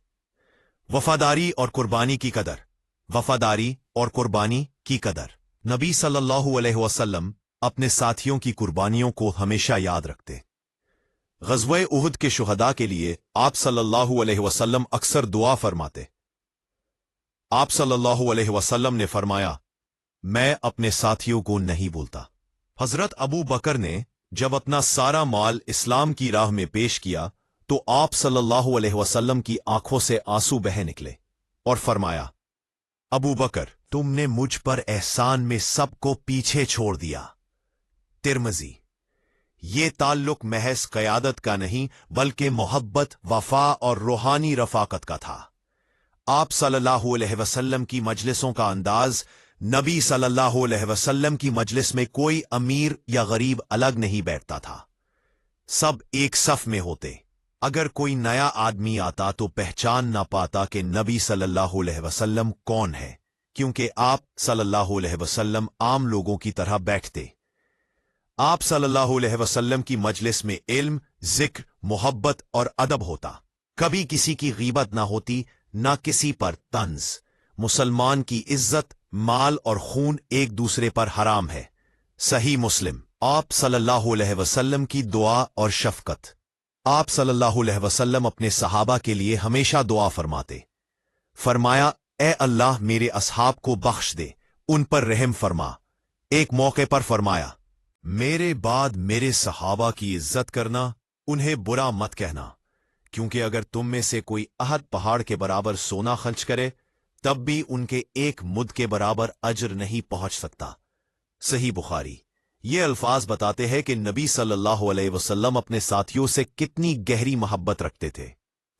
वफादारी और कुर्बानी की कदर। वफादारी और कुर्बानी की कदर। नबी सल्लल्लाहु अलैहि वसल्लम अपने साथियों की कुर्बानियों को हमेशा याद रखते। ग़ज़वे उहद के शुहदा के लिए आप सल्लल्लाहु अलैहि वसल्लम अक्सर दुआ फरमाते। आप सल्लल्लाहु अलैहि वसल्लम ने फरमाया, मैं अपने साथियों को नहीं भूलता। हजरत अबू बकर ने जब अपना सारा माल इस्लाम की राह में पेश किया तो आप सल्लल्लाहु अलैहि वसल्लम की आंखों से आंसू बह निकले और फरमाया, अबू बकर, तुमने मुझ पर एहसान में सबको पीछे छोड़ दिया। तिरमिज़ी। ये ताल्लुक महज क़यादत का नहीं बल्कि मोहब्बत, वफा और रूहानी रफ़ाकत का था। आप सल्लल्लाहु अलैहि वसल्लम की मजलिसों का अंदाज। नबी सल्लल्लाहु अलैहि वसल्लम की मजलिस में कोई अमीर या गरीब अलग नहीं बैठता था, सब एक सफ में होते। अगर कोई नया आदमी आता तो पहचान ना पाता कि नबी सल्लल्लाहु अलैहि वसल्लम कौन है, क्योंकि आप सल्लल्लाहु अलैहि वसल्लम आम लोगों की तरह बैठते। आप सल्लल्लाहु अलैहि वसल्लम की मजलिस में इल्म, जिक्र, मोहब्बत और अदब होता। कभी किसी की गीबत ना होती, ना किसी पर तंज। मुसलमान की इज्जत, माल और खून एक दूसरे पर हराम है। सही मुस्लिम। आप सल्लल्लाहु अलैहि वसल्लम की दुआ और शफकत। आप सल्लल्लाहु अलैहि वसल्लम अपने सहाबा के लिए हमेशा दुआ फरमाते। फरमाया, ए अल्लाह, मेरे असहाब को बख्श दे, उन पर रहम फरमा। एक मौके पर फरमाया, मेरे बाद मेरे सहाबा की इज्जत करना, उन्हें बुरा मत कहना, क्योंकि अगर तुम में से कोई अहद पहाड़ के बराबर सोना खर्च करे तब भी उनके एक मुद के बराबर अजर नहीं पहुंच सकता। सही बुखारी। ये अल्फाज बताते हैं कि नबी सल्लल्लाहु अलैहि वसल्लम अपने साथियों से कितनी गहरी मोहब्बत रखते थे।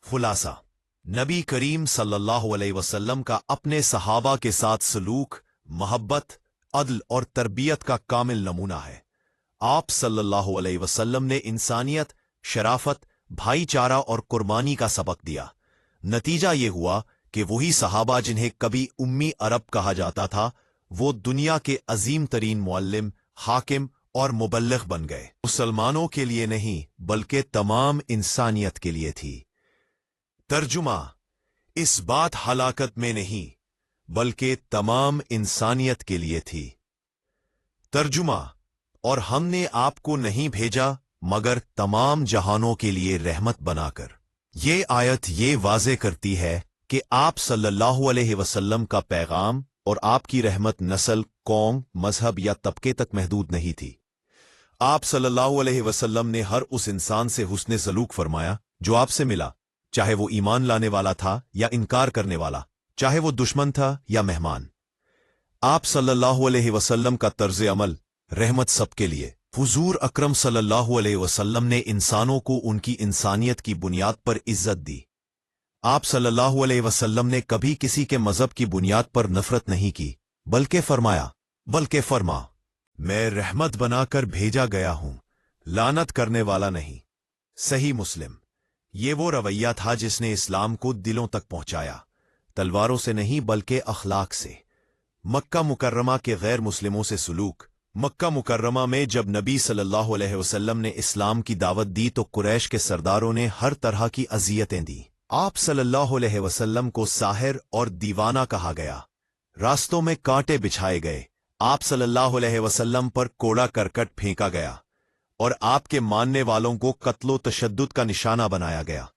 खुलासा। नबी करीम सल्लल्लाहु अलैहि वसल्लम का अपने सहाबा के साथ सलूक, मोहब्बत, अदल और तरबियत का कामिल नमूना है। आप सल्लल्लाहु अलैहि वसल्लम ने इंसानियत, शराफत भाईचारा और कुर्बानी का सबक दिया। नतीजा ये हुआ कि वही सहाबा जिन्हें कभी उम्मी अरब कहा जाता था, वो दुनिया के अजीम तरीन मुअल्लिम, हाकिम और मुबल्लिग बन गए। मुसलमानों के लिए नहीं बल्कि तमाम इंसानियत के लिए थी। तर्जुमा: इस बात हलाकत में नहीं बल्कि तमाम इंसानियत के लिए थी। तर्जुमा: और हमने आपको नहीं भेजा मगर तमाम जहानों के लिए रहमत बनाकर। ये आयत ये वाज़े करती है कि आप सल्लल्लाहु अलैहि वसल्लम का पैगाम और आपकी रहमत नस्ल, कौम, मजहब या तबके तक महदूद नहीं थी। आप सल्लल्लाहु अलैहि वसल्लम ने हर उस इंसान से हुस्ने सलूक फरमाया जो आपसे मिला, चाहे वो ईमान लाने वाला था या इनकार करने वाला, चाहे वो दुश्मन था या मेहमान। आप सल्लल्लाहु अलैहि वसल्लम का तर्ज अमल रहमत सबके लिए। हुजूर अकरम सल्लल्लाहु अलैहि वसल्लम ने इंसानों को उनकी इंसानियत की बुनियाद पर इज्जत दी। आप सल्लल्लाहु अलैहि वसल्लम ने कभी किसी के मजहब की बुनियाद पर नफरत नहीं की, बल्कि फरमा, मैं रहमत बनाकर भेजा गया हूं, लानत करने वाला नहीं। सही मुस्लिम। ये वो रवैया था जिसने इस्लाम को दिलों तक पहुंचाया, तलवारों से नहीं बल्कि अखलाक से। मक्का मुकर्रमा के गैर मुस्लिमों से सुलूक। मक्का मुकर्रमा में जब नबी सल्लल्लाहु अलैहि वसल्लम ने इस्लाम की दावत दी तो कुरैश के सरदारों ने हर तरह की अजियतें दी। आप सल्लल्लाहु अलैहि वसल्लम को साहिर और दीवाना कहा गया। रास्तों में कांटे बिछाए गए। आप सल्लल्लाहु अलैहि वसल्लम पर कोड़ा करकट फेंका गया और आपके मानने वालों को कत्लो तशद्दुद का निशाना बनाया गया।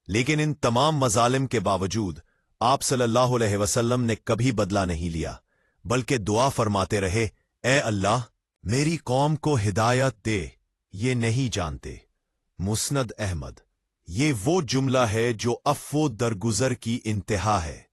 लेकिन इन तमाम मजालिम के बावजूद आप सल्लल्लाहु अलैहि वसल्लम ने कभी बदला नहीं लिया, बल्कि दुआ फरमाते रहे, ए अल्लाह, मेरी कौम को हिदायत दे, ये नहीं जानते। मुस्नद अहमद। ये वो जुमला है जो अफ़्वो दरगुजर की इंतहा है।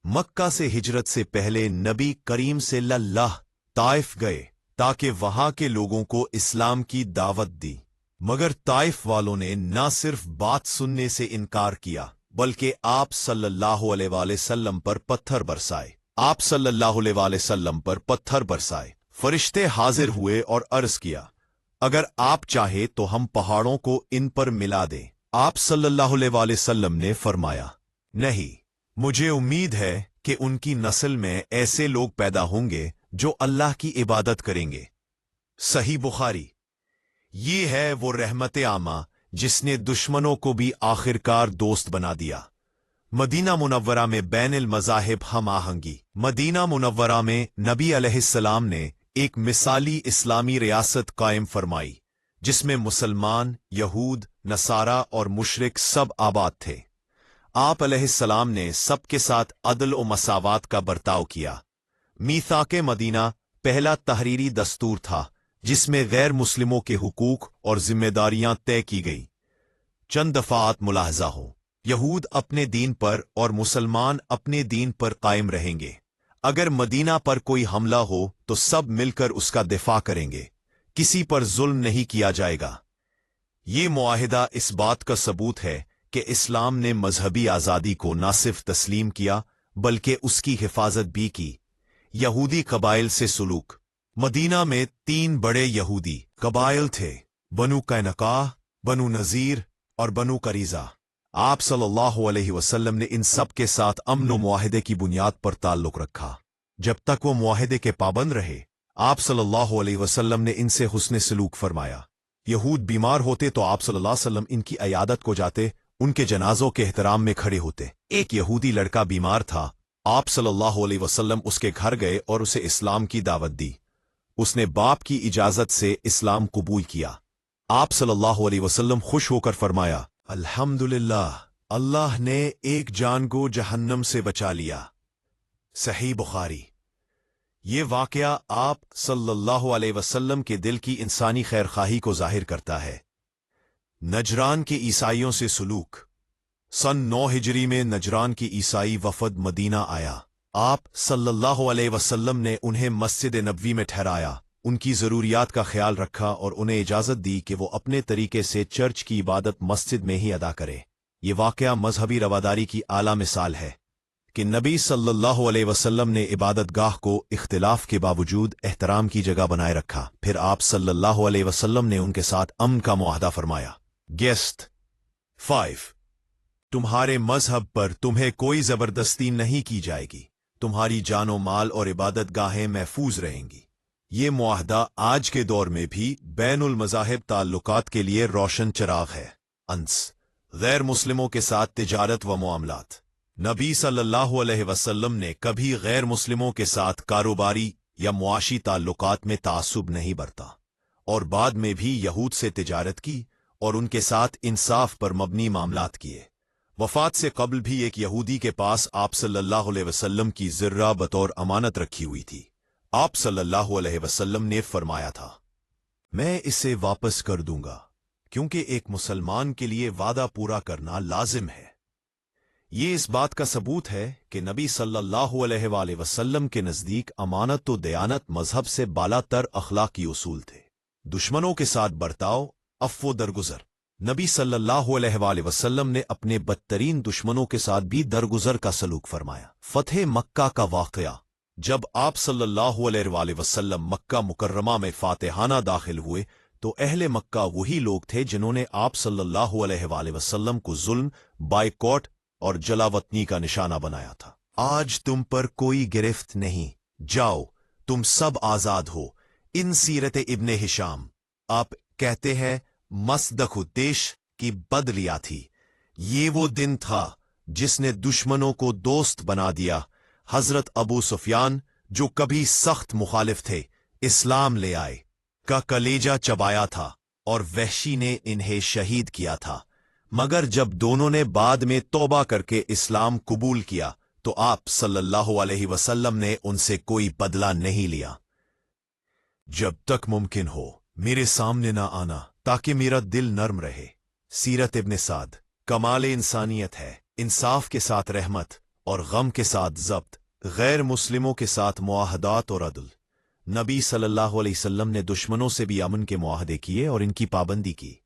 मक्का से हिजरत से पहले नबी करीम सल्लल्लाहु ताइफ गए ताकि वहां के लोगों को इस्लाम की दावत दी, मगर ताइफ वालों ने न सिर्फ बात सुनने से इनकार किया बल्कि आप सल्लल्लाहु अलैहि वसल्लम पर पत्थर बरसाए। आप सल्लल्लाहु अलैहि वसल्लम पर पत्थर बरसाए। फरिश्ते हाजिर हुए और अर्ज किया, अगर आप चाहे तो हम पहाड़ों को इन पर मिला दें। आप सल्लल्लाहु अलैहि वसल्लम ने फरमाया, नहीं, मुझे उम्मीद है कि उनकी नस्ल में ऐसे लोग पैदा होंगे जो अल्लाह की इबादत करेंगे। सही बुखारी। ये है वो रहमत आमा जिसने दुश्मनों को भी आखिरकार दोस्त बना दिया। मदीना मुनव्वरा में बैनुल मज़ाहिब हम आहंगी। मदीना मुनव्वरा में नबी अलैहिस्सलाम ने एक मिसाली इस्लामी रियासत कायम फरमाई जिसमें मुसलमान, यहूद, नसारा और मुशरिक सब आबाद थे। आप अलैहिस्सलाम ने सबके साथ अदल और मसावात का बर्ताव किया। मीसाके मदीना पहला तहरीरी दस्तूर था जिसमें गैर मुस्लिमों के हुकूक और जिम्मेदारियां तय की गई। चंद दफात मुलाहजा हो। यहूद अपने दीन पर और मुसलमान अपने दीन पर कायम रहेंगे। अगर मदीना पर कोई हमला हो तो सब मिलकर उसका दिफा करेंगे। किसी पर जुल्म नहीं किया जाएगा। ये मुआहिदा इस बात का सबूत है कि इस्लाम ने मजहबी आज़ादी को न सिर्फ तस्लीम किया बल्कि उसकी हिफाजत भी की। यहूदी कबाइल से सुलूक। मदीना में 3 बड़े यहूदी कबाइल थे, बनु कैनका, बनु नज़ीर और बनु करीजा। आप सल्लल्लाहु अलैहि वसल्लम ने इन सब के साथ अमन व मुआहिदे की बुनियाद पर ताल्लुक रखा। जब तक वो मुआहिदे के पाबंद रहे, आप सल्लल्लाहु अलैहि वसल्लम ने इनसे हुस्ने सलूक फरमाया। यहूद बीमार होते तो आप सल्लल्लाहु अलैहि वसल्लम इनकी अयादत को जाते, उनके जनाजों के एहतराम में खड़े होते। एक यहूदी लड़का बीमार था। आप सल्लल्लाहु अलैहि वसल्लम उसके घर गए और उसे इस्लाम की दावत दी। उसने बाप की इजाजत से इस्लाम कबूल किया। आप सल्लल्लाहु अलैहि वसल्लम खुश होकर फरमाया, अल्हम्दुलिल्लाह, अल्लाह ने एक जान को जहन्नम से बचा लिया। सही बुखारी। ये वाकया आप सल्लल्लाहु अलैहि वसल्लम के दिल की इंसानी खैरखाही को जाहिर करता है। नजरान के ईसाइयों से सुलूक। सन 9 हिजरी में नजरान की ईसाई वफद मदीना आया। आप सल्लल्लाहु अलैहि वसल्लम ने उन्हें मस्जिद नबवी में ठहराया, उनकी ज़रूरियात का ख्याल रखा और उन्हें इजाज़त दी कि वो अपने तरीके से चर्च की इबादत मस्जिद में ही अदा करें। ये वाकया मजहबी रवादारी की आला मिसाल है कि नबी सल्लल्लाहु अलैहि वसल्लम ने इबादतगाह को इख्तिलाफ के बावजूद एहतराम की जगह बनाए रखा। फिर आप सल्लल्लाहु अलैहि वसल्लम ने उनके साथ अमन का मुआहदा फरमाया। गेस्ट 5. तुम्हारे मजहब पर तुम्हें कोई जबरदस्ती नहीं की जाएगी। तुम्हारी जानो माल और इबादत गाहें महफूज रहेंगी। ये मुआहदा आज के दौर में भी बैनुल मज़ाहिब ताल्लुकात के लिए रोशन चिराग है। अंस गैर मुस्लिमों के साथ तिजारत व मुआमलात। नबी सल्लल्लाहु अलैहि वसल्लम ने कभी गैर मुस्लिमों के साथ कारोबारी या मुआशी ताल्लुकात में तासुब नहीं बरता और बाद में भी यहूद से तिजारत की और उनके साथ इंसाफ पर मबनी मामलात किए। वफात से कबल भी एक यहूदी के पास आप सल्लल्लाहु अलैहि वसल्लम की ज़र्रा बतौर अमानत रखी हुई थी। आप सल्लल्लाहु अलैहि वसल्लम ने फरमाया था, मैं इसे वापस कर दूंगा, क्योंकि एक मुसलमान के लिए वादा पूरा करना लाजिम है। ये इस बात का सबूत है कि नबी सल्लल्लाहु अलैहि वसल्लम के नज़दीक अमानत तो दयानत मजहब से बालातर अखलाकी उसूल थे। दुश्मनों के साथ बर्ताव, अफ़्व दरगुजर। नबी सल्लल्लाहु अलैहि वसल्लम ने अपने बदतरीन दुश्मनों के साथ भी दरगुजर का सलूक फरमाया। फतह मक्का का वाक़या। जब आप सल्लल्लाहु अलैहि वसल्लम मक्का मुकर्रमा में फातिहाना दाखिल हुए तो अहले मक्का वही लोग थे जिन्होंने आप सल्लल्लाहु अलैहि वसल्लम को जुल्म, बाइकॉट और जलावतनी का निशाना बनाया था। आज तुम पर कोई गिरफ्त नहीं, जाओ, तुम सब आजाद हो। इन सीरत इब्ने हिशाम। आप कहते हैं मसदक उद्देश की बदलिया थी। ये वो दिन था जिसने दुश्मनों को दोस्त बना दिया। हजरत अबू सुफियान, जो कभी सख्त मुखालिफ थे, इस्लाम ले आए, का कलेजा चबाया था और वहशी ने इन्हें शहीद किया था। मगर जब दोनों ने बाद में तौबा करके इस्लाम कबूल किया तो आप सल्लल्लाहु अलैहि वसल्लम ने उनसे कोई बदला नहीं लिया। जब तक मुमकिन हो मेरे सामने ना आना ताकि मेरा दिल नर्म रहे। सीरत इब्ने साद। कमाल इंसानियत है इंसाफ के साथ रहमत और गम के साथ ज़ब्त, गैर मुस्लिमों के साथ मुआहदात और अदल। नबी सल्लल्लाहु अलैहि वसल्लम ने दुश्मनों से भी अमन के मुआहदे किए और इनकी पाबंदी की।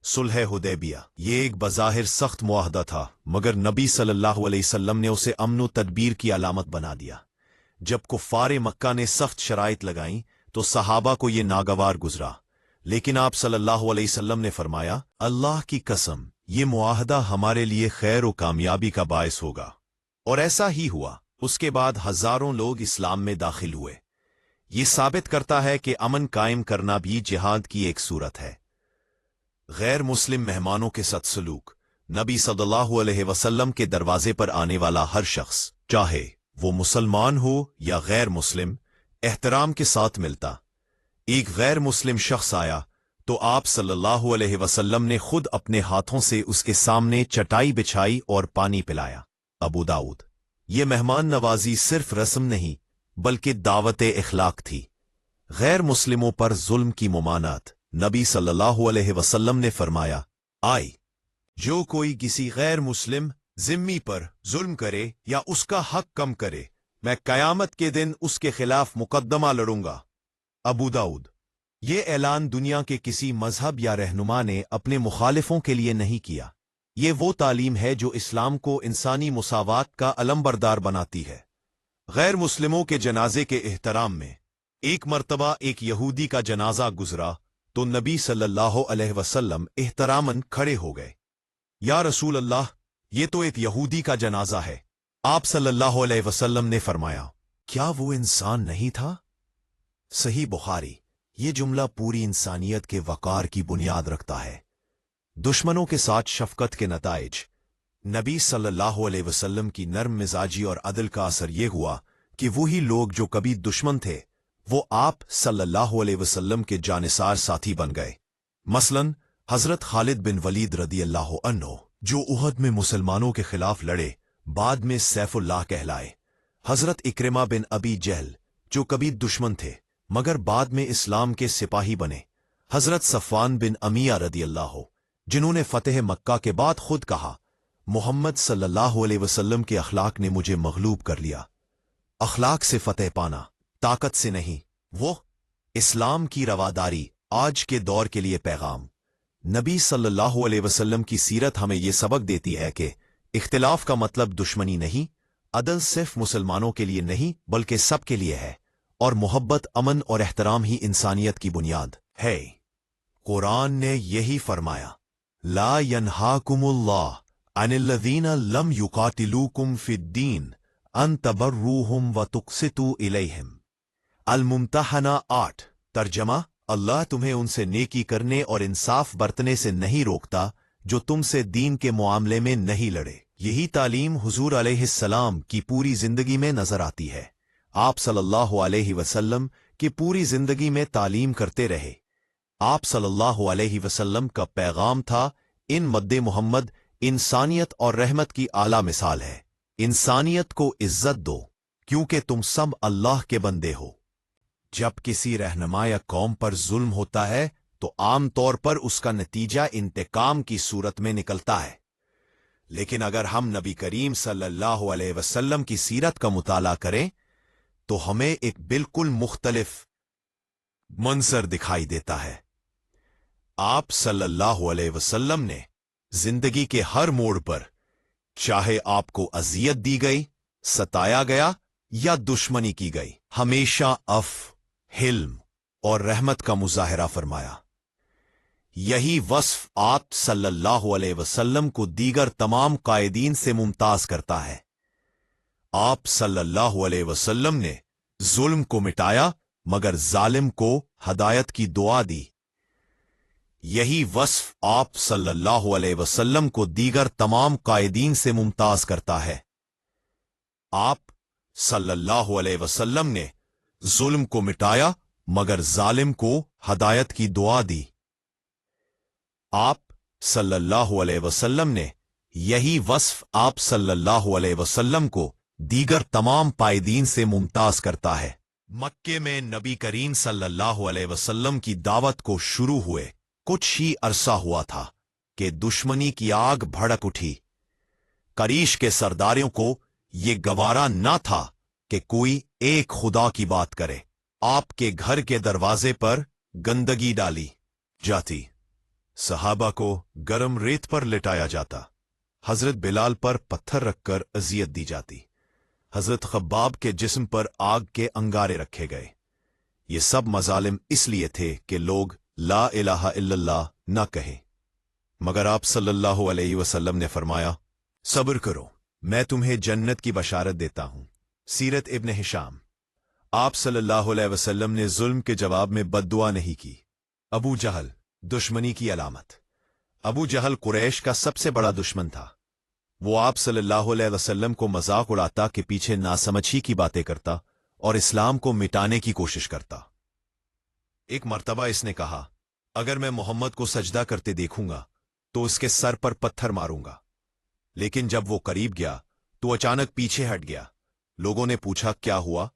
सुलह हुदैबिया, ये एक बज़ाहिर सख्त मुआहदा था, मगर नबी सल्लल्लाहु अलैहि वसल्लम ने उसे अमन व तदबीर की अलामत बना दिया। जब कुफ़ारे मक्का ने सख्त शराइत लगाईं तो सहाबा को ये नागवार गुजरा, लेकिन आप सल्लल्लाहु अलैहि वसल्लम ने फरमाया, अल्लाह की कसम, ये मुआहदा हमारे लिए खैर व कामयाबी का बायस होगा। और ऐसा ही हुआ। उसके बाद हजारों लोग इस्लाम में दाखिल हुए। ये साबित करता है कि अमन कायम करना भी जिहाद की एक सूरत है। गैर मुस्लिम मेहमानों के साथ सलूक। नबी सल्लल्लाहु अलैहि वसल्लम के दरवाजे पर आने वाला हर शख्स, चाहे वो मुसलमान हो या गैर मुस्लिम, एहतराम के साथ मिलता। एक गैर मुस्लिम शख्स आया तो आप सल्लल्लाहु अलैहि वसल्लम ने खुद अपने हाथों से उसके सामने चटाई बिछाई और पानी पिलाया। अबू दाऊद। ये मेहमान नवाजी सिर्फ रस्म नहीं बल्कि दावत इखलाक थी। गैर मुस्लिमों पर जुल्म की मुमानत। नबी सल्लल्लाहु अलैहि वसल्लम ने फरमाया, आई जो कोई किसी गैर मुस्लिम जिम्मी पर जुल्म करे या उसका हक कम करे, मैं कयामत के दिन उसके खिलाफ मुकदमा लड़ूंगा। अबू दाऊद। ये ऐलान दुनिया के किसी मजहब या रहनुमा ने अपने मुखालिफों के लिए नहीं किया। ये वो तालीम है जो इस्लाम को इंसानी मुसावात का अलमबरदार बनाती है। गैर मुस्लिमों के जनाजे के एहतराम में एक मर्तबा एक यहूदी का जनाजा गुजरा तो नबी सल्लल्लाहु अलैहि वसल्लम एहतरामन खड़े हो गए। या रसूल अल्लाह, ये तो एक यहूदी का जनाजा है। आप सल्लल्लाहु अलैहि वसल्लम ने फरमाया, क्या वो इंसान नहीं था? सही बुखारी। ये जुमला पूरी इंसानियत के वकार की बुनियाद रखता है। दुश्मनों के साथ शफकत के नताइज। नबी सल्लल्लाहु अलैहि वसल्लम की नर्म मिजाजी और अदल का असर यह हुआ कि वही लोग जो कभी दुश्मन थे वो आप सल्लल्लाहु अलैहि वसल्लम के जानिसार साथी बन गए। मसलन हजरत खालिद बिन वलीद रदियल्लाहु अन्हु, जो उहद में मुसलमानों के खिलाफ लड़े, बाद में सैफुल्लाह कहलाए। हजरत इक्रिमा बिन अबी जहल, जो कभी दुश्मन थे मगर बाद में इस्लाम के सिपाही बने। हजरत सफ़वान बिन अमिया रदियल्लाहु, जिन्होंने फतेह मक्का के बाद खुद कहा, मोहम्मद सल्लल्लाहु अलैहि वसल्लम के अखलाक ने मुझे मगलूब कर लिया। अखलाक से फतेह पाना, ताकत से नहीं। वो इस्लाम की रवादारी। आज के दौर के लिए पैगाम। नबी सल्लल्लाहु अलैहि वसल्लम की सीरत हमें यह सबक देती है कि इख्तिलाफ का मतलब दुश्मनी नहीं, अदल सिर्फ मुसलमानों के लिए नहीं बल्कि सब के लिए है, और मोहब्बत, अमन और एहतराम ही इंसानियत की बुनियाद है। कुरान ने यही फरमाया, ला यन्हाकुमुल्लाह अनिल्लज़ीना लम युकातिलूकुम फिद्दीन अन तबर्रूहुम व तुक़सितू इलैहिम। अल-मुम्तहना 8। तर्जमा: अल्लाह तुम्हें उनसे नेकी करने और इंसाफ बरतने से नहीं रोकता जो तुमसे दीन के मामले में नहीं लड़े। यही तालीम हुजूर अलैहिस्सलाम की पूरी जिंदगी में नजर आती है। आप सल्लल्लाहु अलैहि वसल्लम की पूरी जिंदगी में तालीम करते रहे। आप सल्लल्लाहु अलैहि वसल्लम का पैगाम था, इन मद्दे मोहम्मद इंसानियत और रहमत की आला मिसाल है। इंसानियत को इज्जत दो क्योंकि तुम सब अल्लाह के बंदे हो। जब किसी रहनुमा या कौम पर जुल्म होता है तो आम तौर पर उसका नतीजा इंतकाम की सूरत में निकलता है। लेकिन अगर हम नबी करीम सल्लल्लाहु अलैहि वसल्लम की सीरत का मुताला करें तो हमें एक बिल्कुल मुख्तलिफ मंजर दिखाई देता है। आप सल्लल्लाहु अलैहि वसल्लम ने जिंदगी के हर मोड़ पर, चाहे आपको अजियत दी गई, सताया गया या दुश्मनी की गई, हमेशा हिल्म और रहमत का मुजाहिरा फरमाया। यही वस्फ आप सल्लल्लाहु अलैहि वसल्लम को दीगर तमाम कायदीन से मुमताज करता है। आप सल्लल्लाहु अलैहि वसल्लम ने जुल्म को मिटाया मगर जालिम को हदायत की दुआ दी। यही वस्फ आप सल्लल्लाहु अलैहि वसल्लम को दीगर तमाम कायदीन से मुमताज करता है। आप सल्लल्लाहु अलैहि वसल्लम ने जुल्म को मिटाया मगर जालिम को हदायत की दुआ दी। आप सल्लल्लाहु अलैहि वसल्लम ने यही वस्फ आप सल्लल्लाहु अलैहि वसल्लम को दीगर तमाम पायदीन से मुमताज करता है। मक्के में नबी करीम सल्लल्लाहु अलैहि वसल्लम की दावत को शुरू हुए कुछ ही अरसा हुआ था कि दुश्मनी की आग भड़क उठी। करीश के सरदारों को ये गवारा न था कि कोई एक खुदा की बात करे। आपके घर के दरवाजे पर गंदगी डाली जाती, सहाबा को गरम रेत पर लिटाया जाता, हजरत बिलाल पर पत्थर रखकर अजियत दी जाती, हजरत खब्बाब के जिस्म पर आग के अंगारे रखे गए। ये सब मजालिम इसलिए थे कि लोग ला इलाहा इल्लल्लाह न कहें। मगर आप सल्लल्लाहु अलैहि वसल्लम ने फरमाया, सब्र करो, मैं तुम्हें जन्नत की बशारत देता हूं। सीरत इब्न हिशाम। आप सल्लल्लाहु अलैहि वसल्लम ने जुल्म के जवाब में बद्दुआ नहीं की। अबू जहल, दुश्मनी की अलामत। अबू जहल कुरैश का सबसे बड़ा दुश्मन था। वो आप सल्लल्लाहु अलैहि वसल्लम को मजाक उड़ाता के पीछे नासमझी की बातें करता और इस्लाम को मिटाने की कोशिश करता। एक मर्तबा इसने कहा, अगर मैं मोहम्मद को सजदा करते देखूंगा तो उसके सर पर पत्थर मारूंगा। लेकिन जब वो करीब गया तो अचानक पीछे हट गया। लोगों ने पूछा, क्या हुआ?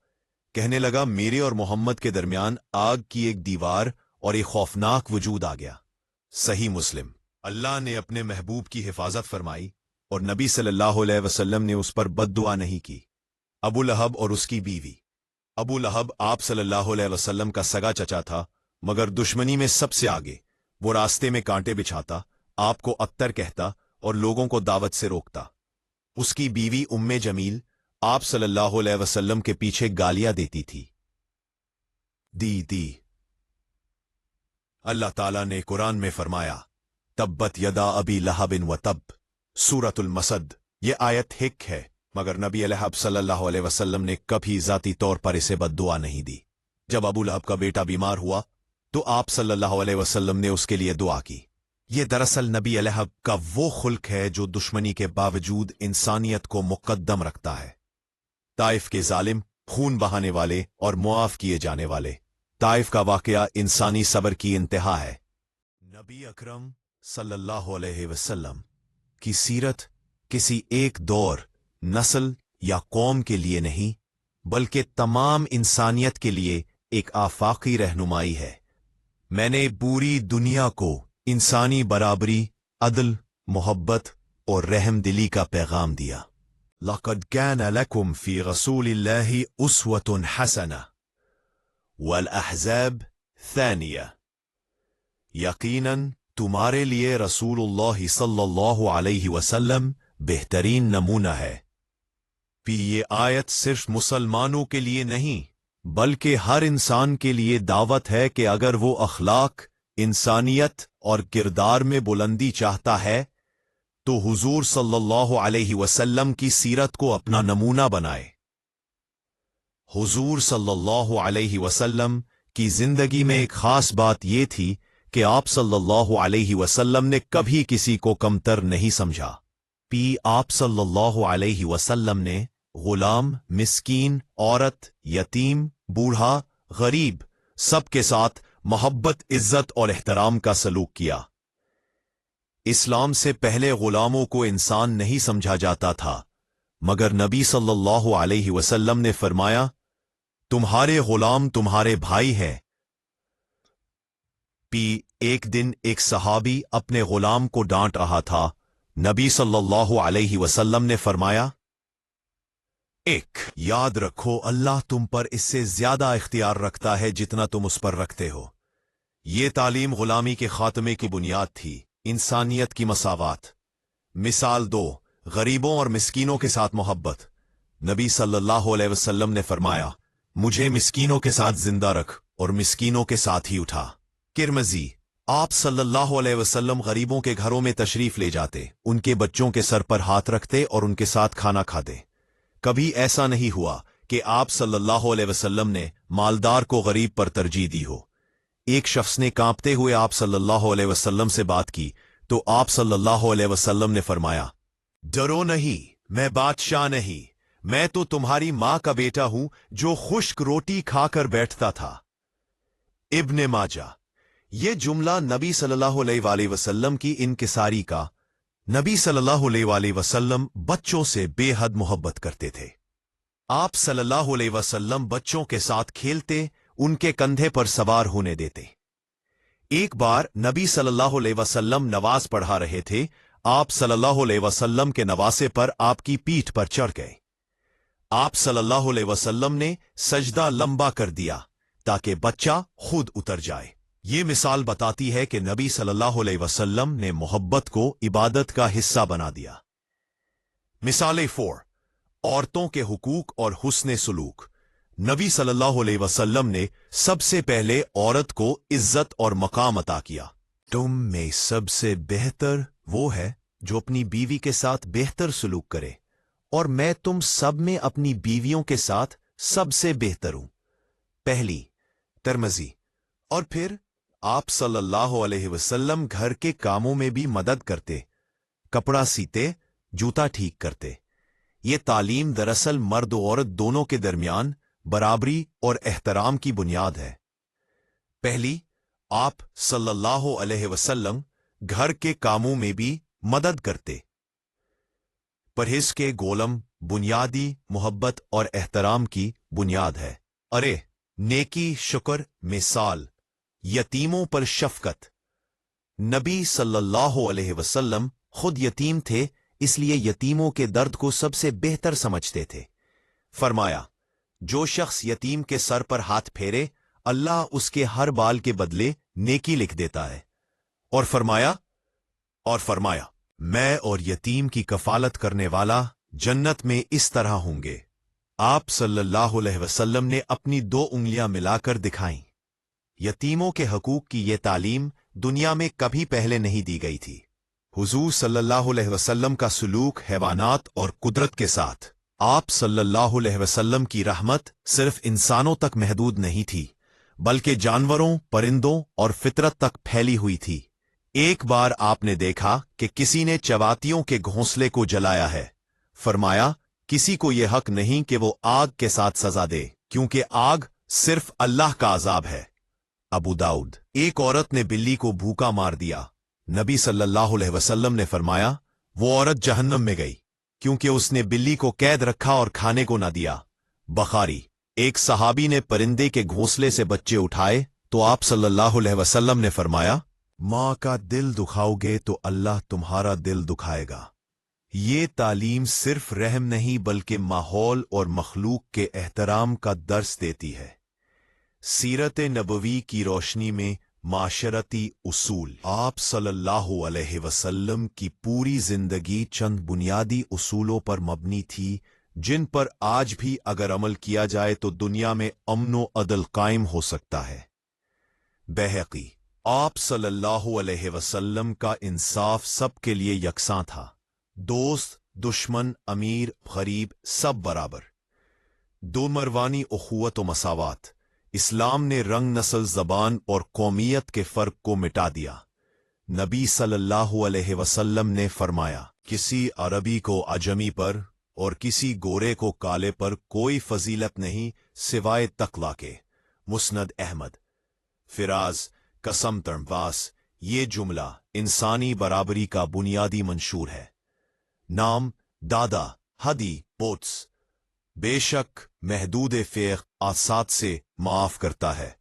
कहने लगा, मेरे और मोहम्मद के दरमियान आग की एक दीवार और एक खौफनाक वजूद आ गया। सही मुस्लिम। अल्लाह ने अपने महबूब की हिफाजत फरमाई और नबी सल्लल्लाहु अलैहि वसल्लम ने उस पर बद्दुआ नहीं की। अबू लहब और उसकी बीवी। अबू लहब आप सल्लल्लाहु अलैहि वसल्लम का सगा चचा था, मगर दुश्मनी में सबसे आगे। वो रास्ते में कांटे बिछाता, आपको अख्तर कहता और लोगों को दावत से रोकता। उसकी बीवी उम्मे जमील आप सल्लल्लाहु अलैहि वसल्लम के पीछे गालियां देती थी। दी अल्लाह ताला ने कुरान में फरमाया, तब्बत यदा अबी लहबिन व तब, सूरतुल मसद। ये आयत हिक है, मगर नबी अलैहि सल्लल्लाहु अलैहि वसल्लम ने कभी जाती तौर पर इसे बद्दुआ नहीं दी। जब अबू लहब का बेटा बीमार हुआ तो आप सल्लल्लाहु अलैहि वसल्लम ने उसके लिए दुआ की। ये दरअसल नबी अलैहि का वो खुल्क है जो दुश्मनी के बावजूद इंसानियत को मुकद्दम रखता है। ताइफ के जालिम, खून बहाने वाले और मुआफ किए जाने वाले। ताइफ का वाकया इंसानी सब्र की इंतहा है। नबी अकरम सल्लल्लाहु अलैहि वसल्लम की सीरत किसी एक दौर, नस्ल या कौम के लिए नहीं, बल्कि तमाम इंसानियत के लिए एक आफाकी रहनुमाई है। मैंने पूरी दुनिया को इंसानी बराबरी, अदल, मोहब्बत और रहमदिली का पैगाम दिया। लक़द कान लकुम फ़ी रसूलिल्लाहि उस्वतुन हसना वल अहज़ाब थानिया। यकीनन तुम्हारे लिए रसूलुल्लाह सल्लल्लाहु अलैहि वसल्लम बेहतरीन नमूना है। ये आयत सिर्फ मुसलमानों के लिए नहीं, बल्कि हर इंसान के लिए दावत है कि अगर वो अखलाक, इंसानियत اور کردار میں بلندی چاہتا ہے تو حضور صلی اللہ علیہ وسلم کی سیرت کو اپنا نمونہ بنائے۔ حضور صلی اللہ علیہ وسلم کی زندگی میں ایک خاص بات یہ تھی کہ آپ صلی اللہ علیہ وسلم نے کبھی کسی کو کمتر نہیں سمجھا۔ آپ صلی اللہ علیہ وسلم نے غلام، مسکین، عورت، یتیم، بوڑھا، غریب سب کے ساتھ محبت، عزت اور احترام کا سلوک کیا۔ اسلام سے پہلے غلاموں کو انسان نہیں سمجھا جاتا تھا، مگر نبی صلی اللہ علیہ وسلم نے فرمایا، تمہارے غلام تمہارے بھائی ہیں۔ ایک دن ایک صحابی اپنے غلام کو ڈانٹ رہا تھا۔ نبی صلی اللہ علیہ وسلم نے فرمایا، یاد رکھو اللہ تم پر اس سے زیادہ اختیار رکھتا ہے جتنا تم اس پر رکھتے ہو۔ یہ تعلیم غلامی کے خاتمے کی بنیاد تھی، انسانیت کی مساوات۔ مثال 2، غریبوں اور مسکینوں کے ساتھ محبت۔ نبی صلی اللہ علیہ وسلم نے فرمایا، مجھے مسکینوں کے ساتھ زندہ رکھ اور مسکینوں کے ساتھ ہی اٹھا۔ ترمذی۔ آپ صلی اللہ علیہ وسلم غریبوں کے گھروں میں تشریف لے جاتے، ان کے بچوں کے سر پر ہاتھ رکھتے اور ان کے ساتھ کھانا کھاتے۔ کبھی ایسا نہیں ہوا کہ آپ صلی اللہ علیہ وسلم نے مالدار کو غریب پر ترجیح دی ہو۔ ایک شخص نے کانپتے ہوئے آپ صلی اللہ علیہ وسلم سے بات کی تو آپ صلی اللہ علیہ وسلم نے فرمایا، ڈرو نہیں، میں بادشاہ نہیں، میں تو تمہاری ماں کا بیٹا ہوں جو خشک روٹی کھا کر بیٹھتا تھا۔ ابن ماجہ۔ یہ جملہ نبی صلی اللہ علیہ وآلہ وسلم کی انکساری کا۔ نبی صلی اللہ علیہ وآلہ وسلم بچوں سے بے حد محبت کرتے تھے۔ آپ صلی اللہ علیہ وسلم بچوں کے ساتھ کھیلتے، ان کے کندھے پر سوار ہونے دیتے۔ ایک بار نبی صلی اللہ علیہ وسلم نماز پڑھا رہے تھے، آپ صلی اللہ علیہ وسلم کے نواسے پر آپ کی پیٹھ پر چڑھ گئے۔ آپ صلی اللہ علیہ وسلم نے سجدہ لمبا کر دیا تاکہ بچہ خود اتر جائے۔ یہ مثال بتاتی ہے کہ نبی صلی اللہ علیہ وسلم نے محبت کو عبادت کا حصہ بنا دیا۔ مثال 4، عورتوں کے حقوق اور حسن سلوک۔ نبی صلی اللہ علیہ وسلم نے سب سے پہلے عورت کو عزت اور مقام عطا کیا۔ تم میں سب سے بہتر وہ ہے جو اپنی بیوی کے ساتھ بہتر سلوک کرے، اور میں تم سب میں اپنی بیویوں کے ساتھ سب سے بہتر ہوں۔ پہلی ترمذی۔ اور پھر آپ صلی اللہ علیہ وسلم گھر کے کاموں میں بھی مدد کرتے، کپڑا سیتے، جوتا ٹھیک کرتے۔ یہ تعلیم دراصل مرد و عورت دونوں کے درمیان برابری اور احترام کی بنیاد ہے۔ پہلی، آپ صلی اللہ علیہ وسلم گھر کے کاموں میں بھی مدد کرتے۔ پرہیز کے گولم بنیادی محبت اور احترام کی بنیاد ہے۔ نیکی، شکر، مثال، یتیموں پر شفقت۔ نبی صلی اللہ علیہ وسلم خود یتیم تھے، اس لیے یتیموں کے درد کو سب سے بہتر سمجھتے تھے۔ فرمایا، جو شخص یتیم کے سر پر ہاتھ پھیرے، اللہ اس کے ہر بال کے بدلے نیکی لکھ دیتا ہے۔ اور فرمایا میں اور یتیم کی کفالت کرنے والا جنت میں اس طرح ہوں گے۔ آپ صلی اللہ علیہ وسلم نے اپنی 2 انگلیاں ملا کر دکھائیں۔ یتیموں کے حقوق کی یہ تعلیم دنیا میں کبھی پہلے نہیں دی گئی تھی۔ حضور صلی اللہ علیہ وسلم کا سلوک حیوانات اور قدرت کے ساتھ۔ آپ صلی اللہ علیہ وسلم کی رحمت صرف انسانوں تک محدود نہیں تھی، بلکہ جانوروں، پرندوں اور فطرت تک پھیلی ہوئی تھی۔ ایک بار آپ نے دیکھا کہ کسی نے چواتیوں کے گھونسلے کو جلایا ہے۔ فرمایا، کسی کو یہ حق نہیں کہ وہ آگ کے ساتھ سزا دے، کیونکہ آگ صرف اللہ کا عذاب ہے۔ ابو داؤد۔ ایک عورت نے بلی کو بھوکا مار دیا۔ نبی صلی اللہ علیہ وسلم نے فرمایا، وہ عورت جہنم میں گئی، کیونکہ اس نے بلی کو قید رکھا اور کھانے کو نہ دیا۔ بخاری۔ ایک صحابی نے پرندے کے گھونسلے سے بچے اٹھائے تو آپ صلی اللہ علیہ وسلم نے فرمایا، ماں کا دل دکھاؤ گے تو اللہ تمہارا دل دکھائے گا۔ یہ تعلیم صرف رحم نہیں بلکہ ماحول اور مخلوق کے احترام کا درس دیتی ہے۔ سیرت نبوی کی روشنی میں معاشرتی اصول۔ آپ صلی اللہ علیہ وسلم کی پوری زندگی چند بنیادی اصولوں پر مبنی تھی، جن پر آج بھی اگر عمل کیا جائے تو دنیا میں امن و عدل قائم ہو سکتا ہے۔ بیہقی۔ आप सल्लल्लाहु अलैहि वसल्लम का इंसाफ सब के लिए यकसां था। दोस्त, दुश्मन, अमीर, गरीब सब बराबर। दो मरवानी उखुवत व मसावात। इस्लाम ने रंग, नस्ल, ज़बान और कौमियत के फ़र्क को मिटा दिया। नबी सल्लल्लाहु अलैहि वसल्लम ने फरमाया, किसी अरबी को अजमी पर और किसी गोरे को काले पर कोई फजीलत नहीं सिवाय तकवा के। मुस्नद अहमद। फिराज, कसम तर्वास, ये जुमला इंसानी बराबरी का बुनियादी मंशूर है। नाम, दादा, हदी, पोट्स। बेशक महदूद फ़ेख आसात से माफ करता है।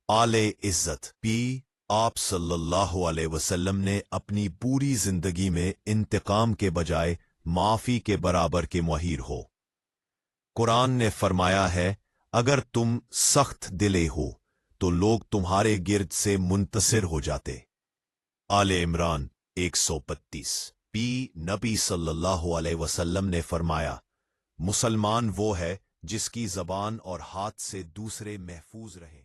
आले इज्जत पी। आप सल्लल्लाहु अलैहि वसल्लम ने अपनी पूरी जिंदगी में इंतकाम के बजाय माफी के बराबर के मुहीर हो। कुरान ने फरमाया है, अगर तुम सख्त दिले हो तो लोग तुम्हारे गिर्द से मुंतसिर हो जाते। आले इमरान 132 पी। नबी सल्लल्लाहु अलैहि वसल्लम ने फरमाया, मुसलमान वो है जिसकी ज़बान और हाथ से दूसरे महफूज रहे।